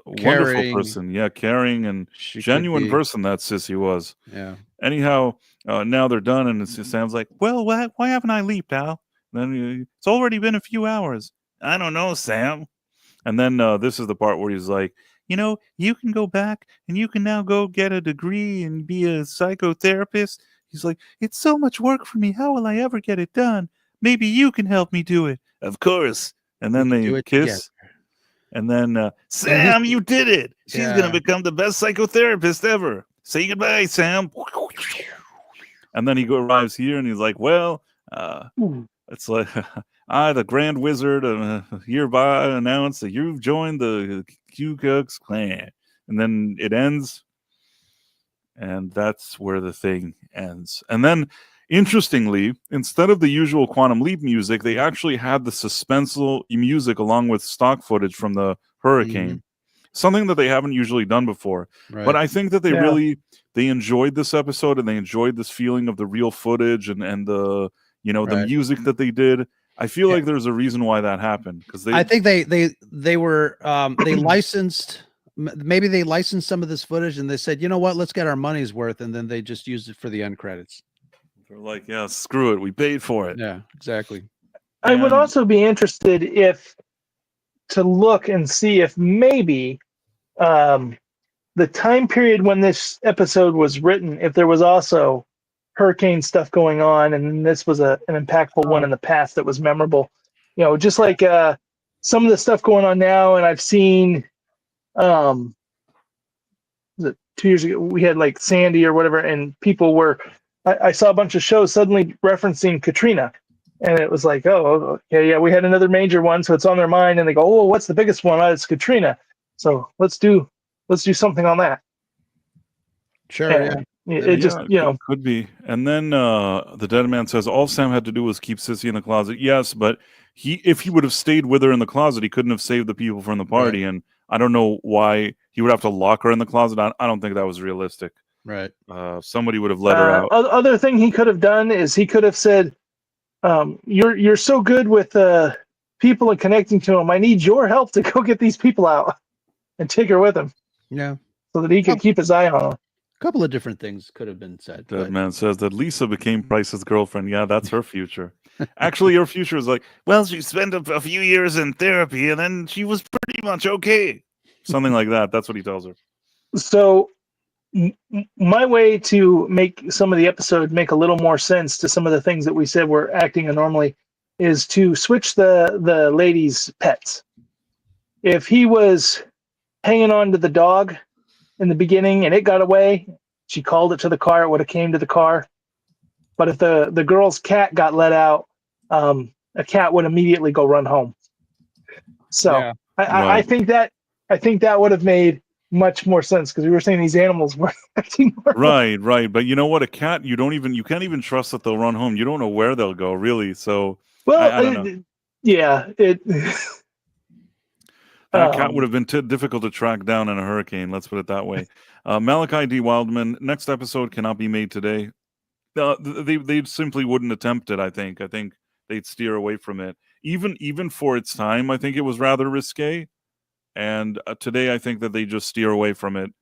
wonderful Caring. person, caring and She could genuine be. person that Sissy was. Yeah. Anyhow, now they're done, and Sam's like, Well, why haven't I leaped, Al? then It's already been a few hours. I don't know, Sam. And then this is the part where he's like, You know, you can go back and you can now go get a degree and be a psychotherapist. He's like, it's so much work for me. How will I ever get it done? Maybe you can help me do it. "Of course." And then can do they it kiss, and then Sam, you did it. She's Yeah. gonna become the best psychotherapist ever. Say goodbye, Sam. And then he arrives here, and he's like, "Well, it's like I, the Grand Wizard, hereby announce that you've joined the Ku Klux Klan." And then it ends, and that's where the thing ends. And then, interestingly, instead of the usual Quantum Leap music, they actually had the suspenseful music along with stock footage from the hurricane. Something that they haven't usually done before. Right. But I think that they Yeah. really they enjoyed this episode, and they enjoyed this feeling of the real footage and the the Right. music that they did. I feel Yeah. like there's a reason why that happened, because I think they were they licensed maybe they licensed some of this footage and they said, you know what, let's get our money's worth, and then they just used it for the end credits. they're like, yeah, screw it, we paid for it. Yeah, exactly. I would And- also be interested to look and see if maybe the time period when this episode was written, if there was also hurricane stuff going on, and this was an impactful one in the past that was memorable. Just like some of the stuff going on now, and I've seen was it 2 years ago we had like Sandy or whatever, and people were I saw a bunch of shows suddenly referencing Katrina. And it was like, oh, okay, yeah, we had another major one, so it's on their mind, and they go, oh, what's the biggest one? Oh, it's Katrina. So let's do something on that. Sure. And Yeah. it just, could be. And then the dead man says all Sam had to do was keep Sissy in the closet. Yes, but if he would have stayed with her in the closet, he couldn't have saved the people from the party. And I don't know why he would have to lock her in the closet. I don't think that was realistic. Right. Somebody would have let her out. Other thing he could have done is he could have said, you're so good with people and connecting to them. I need your help to go get these people out and take her with him Yeah. so that he could keep his eye on them. A couple of different things could have been said. Dead but- man says that Lisa became Price's girlfriend. Yeah, that's her future. Actually, her future is like, Well, she spent a few years in therapy and then she was pretty much okay. something like that. That's what he tells her. So my way to make some of the episode make a little more sense to some of the things that we said were acting anormally is to switch the lady's pets. If he was hanging on to the dog in the beginning and it got away, she called it to the car, it would have came to the car. But if the girl's cat got let out, a cat would immediately go run home. So Yeah. I think that would have made much more sense, because we were saying these animals were acting normal. Right. But you know what? A cat, you can't even trust that they'll run home. You don't know where they'll go, really. So Well, I don't know. yeah, That cat would have been difficult to track down in a hurricane. Let's put it that way. Malachi D. Wildman, next episode cannot be made today. They simply wouldn't attempt it. I think they'd steer away from it. Even for its time, I think it was rather risque. And today, I think that they just steer away from it.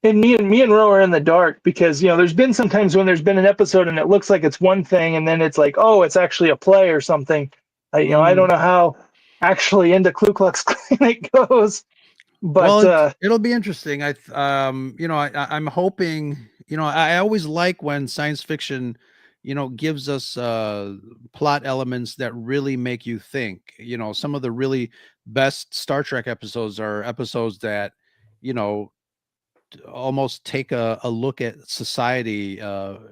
And me and Ro are in the dark because there's been some times when there's been an episode and it looks like it's one thing, and then it's like, oh, it's actually a play or something. I don't know how actually into Ku Klux Klan it goes, but it'll be interesting. I'm hoping. I always like when science fiction, gives us plot elements that really make you think. Some of the really best Star Trek episodes are episodes that, almost take a look at society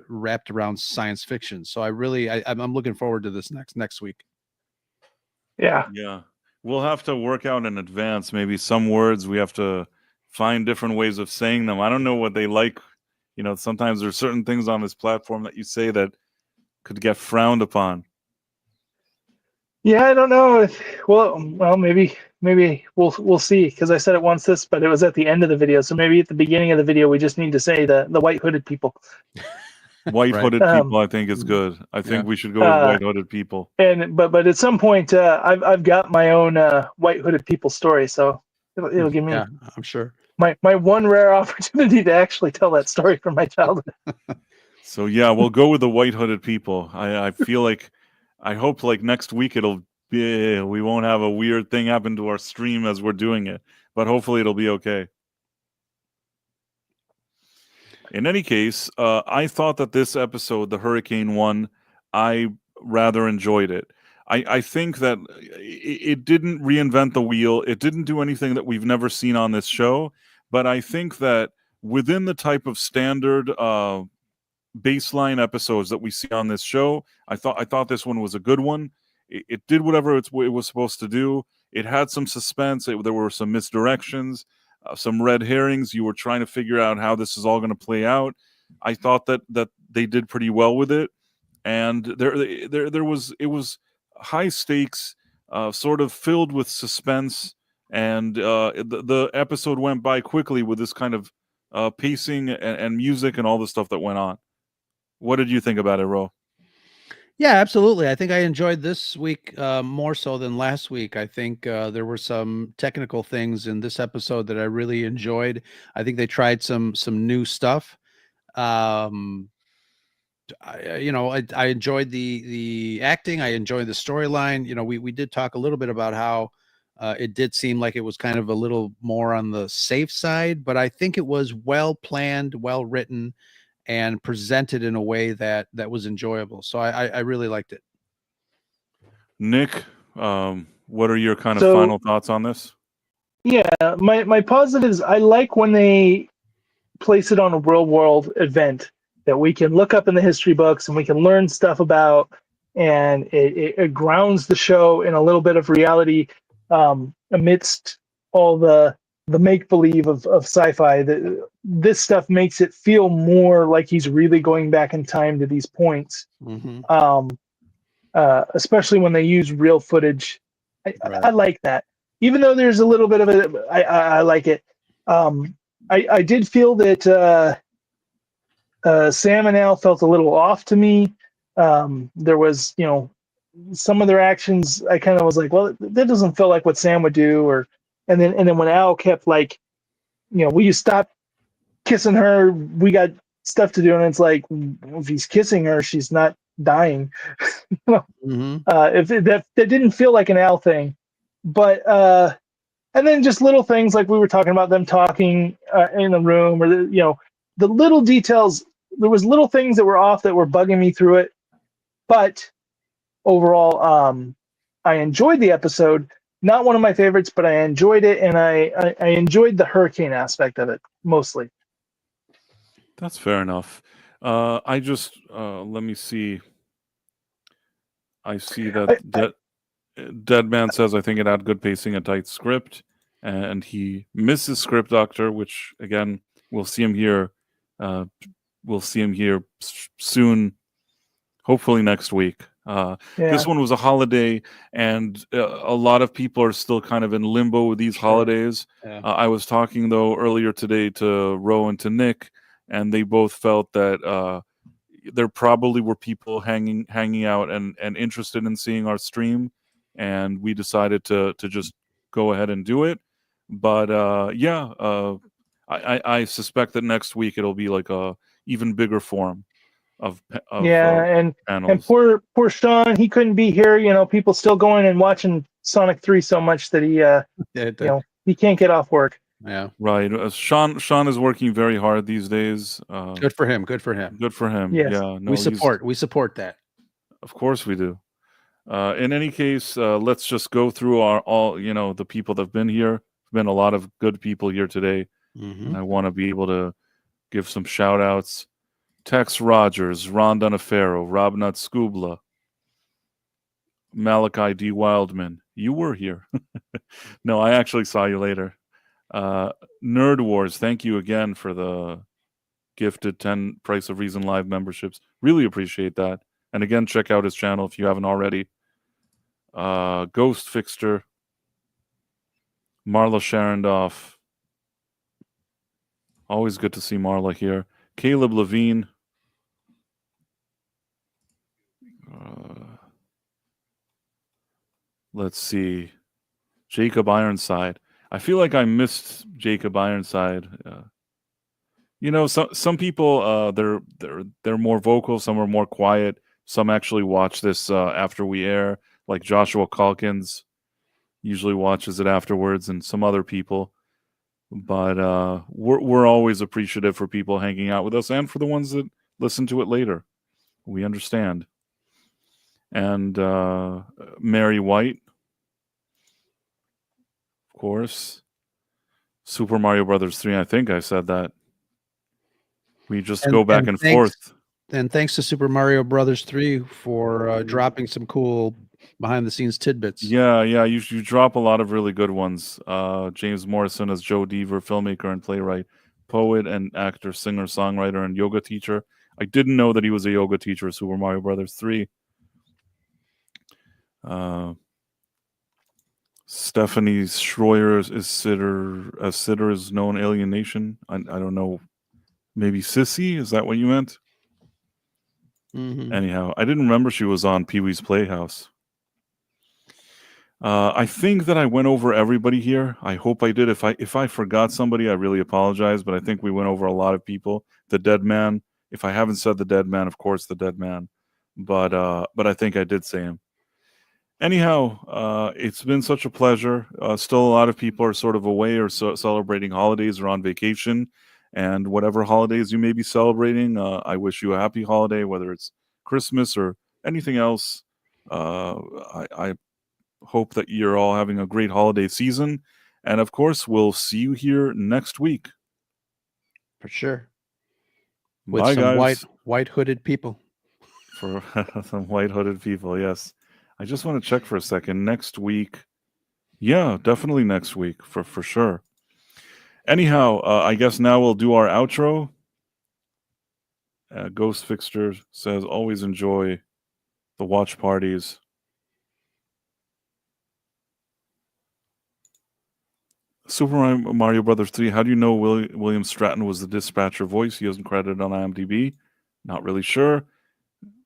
wrapped around science fiction. So I'm looking forward to this next week. Yeah. We'll have to work out in advance. Maybe some words we have to find different ways of saying them. I don't know what they like. Sometimes there's certain things on this platform that you say that could get frowned upon. Yeah, I don't know. Well, maybe we'll see, because I said it once but it was at the end of the video. So maybe at the beginning of the video, we just need to say the white hooded people. White hooded people, I think, is good. I think we should go with white hooded people. But at some point, I've got my own white hooded people story, so it'll give me. Yeah, I'm sure. My one rare opportunity to actually tell that story from my childhood. So yeah, we'll go with the white hooded people. I feel like, I hope like next week we won't have a weird thing happen to our stream as we're doing it, but hopefully it'll be okay. In any case, I thought that this episode, the Hurricane one, I rather enjoyed it. I think that it didn't reinvent the wheel. It didn't do anything that we've never seen on this show, but I think that within the type of standard baseline episodes that we see on this show, I thought this one was a good one. It did whatever it was supposed to do. It had some suspense. There were some misdirections, some red herrings. You were trying to figure out how this is all going to play out. I thought that they did pretty well with it, and it was high stakes, sort of filled with suspense, and the episode went by quickly with this kind of pacing and music and all the stuff that went on. What did you think about it, Ro? Yeah, absolutely. I think I enjoyed this week more so than last week. I think there were some technical things in this episode that I really enjoyed. I think they tried some new stuff. I enjoyed the acting. I enjoyed the storyline. We did talk a little bit about how it did seem like it was kind of a little more on the safe side, but I think it was well planned, well written, and presented in a way that was enjoyable. So I really liked it. Nick, what are your kind of final thoughts on this? Yeah, my positives, I like when they place it on a real world event that we can look up in the history books and we can learn stuff about, and it grounds the show in a little bit of reality amidst all the make-believe of sci-fi. This stuff makes it feel more like he's really going back in time to these points. Mm-hmm. Especially when they use real footage. I like that. Even though there's a little bit of it, I like it. I did feel that Sam and Al felt a little off to me. There was, some of their actions, I kind of was like, well, that doesn't feel like what Sam would do. And then when Al kept like, will you stop kissing her? We got stuff to do. And it's like, if he's kissing her, she's not dying. Mm-hmm. If that didn't feel like an Al thing, but and then just little things like we were talking about them talking in the room, or the little details. There was little things that were off that were bugging me through it, but overall, I enjoyed the episode. Not one of my favorites, but I enjoyed it, and I enjoyed the hurricane aspect of it mostly. That's fair enough. I just let me see. I see that Deadman says, I think it had good pacing and tight script, and he misses Script Doctor, which again we'll see him here. We'll see him here soon, hopefully next week. This one was a holiday, and a lot of people are still kind of in limbo with these holidays. Yeah. I was talking, though, earlier today to Ro and to Nick, and they both felt that there probably were people hanging out and interested in seeing our stream, and we decided to just go ahead and do it. But I suspect that next week it'll be like a even bigger form of and panels. poor Sean, he couldn't be here. You know, people still going and watching Sonic 3 so much that he he can't get off work. Yeah, right. Sean is working very hard these days. good for him. Good for him. Good for him. Yes. Yeah, no, We support that. Of course we do. In any case, let's just go through all the people that have been here. There's been a lot of good people here today, and I want to be able to give some shout outs. Tex Rogers, Ron Donofero, Rob Nut Scubla, Malachi D. Wildman. You were here. No, I actually saw you later. Nerd Wars, thank you again for the gifted 10 Price of Reason Live memberships. Really appreciate that. And again, check out his channel if you haven't already. Ghost Fixter, Marla Sharondoff. Always good to see Marla here. Caleb Levine. Let's see. Jacob Ironside. I feel like I missed Jacob Ironside. Some people they're more vocal, some are more quiet. Some actually watch this after we air, like Joshua Calkins usually watches it afterwards, and some other people. But we're always appreciative for people hanging out with us, and for the ones that listen to it later. We understand. And Mary White, of course. Super Mario Brothers 3, I think I said that. We just go back and forth. And thanks to Super Mario Brothers 3 for dropping some cool behind-the-scenes tidbits. Yeah, you drop a lot of really good ones. James Morrison as Joe Deaver, filmmaker and playwright, poet and actor, singer, songwriter, and yoga teacher. I didn't know that he was a yoga teacher at Super Mario Brothers 3. Stephanie Schroyer is Sitter's known alienation. I don't know. Maybe Sissy? Is that what you meant? Anyhow, I didn't remember she was on Pee-wee's Playhouse. I think that I went over everybody here. I hope I did. If I forgot somebody, I really apologize, but I think we went over a lot of people. The Dead Man. If I haven't said the Dead Man, of course the Dead Man. But I think I did say him. Anyhow, it's been such a pleasure. Still a lot of people are sort of away or celebrating holidays or on vacation. And whatever holidays you may be celebrating, I wish you a happy holiday, whether it's Christmas or anything else. I hope that you're all having a great holiday season. And of course, we'll see you here next week. For sure. With Bye, some guys. white hooded people. For some white hooded people, yes. I just want to check for a second. Next week. Yeah, definitely next week for sure. Anyhow, I guess now we'll do our outro. Ghost Fixter says, always enjoy the watch parties. Super Mario Brothers 3, how do you know William Stratton was the dispatcher voice? He isn't credited on IMDb. Not really sure.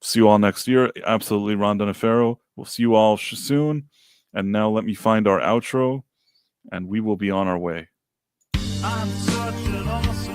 See you all next year. Absolutely, Ron Donofero. We'll see you all soon. And now let me find our outro, and we will be on our way. I'm such an awesome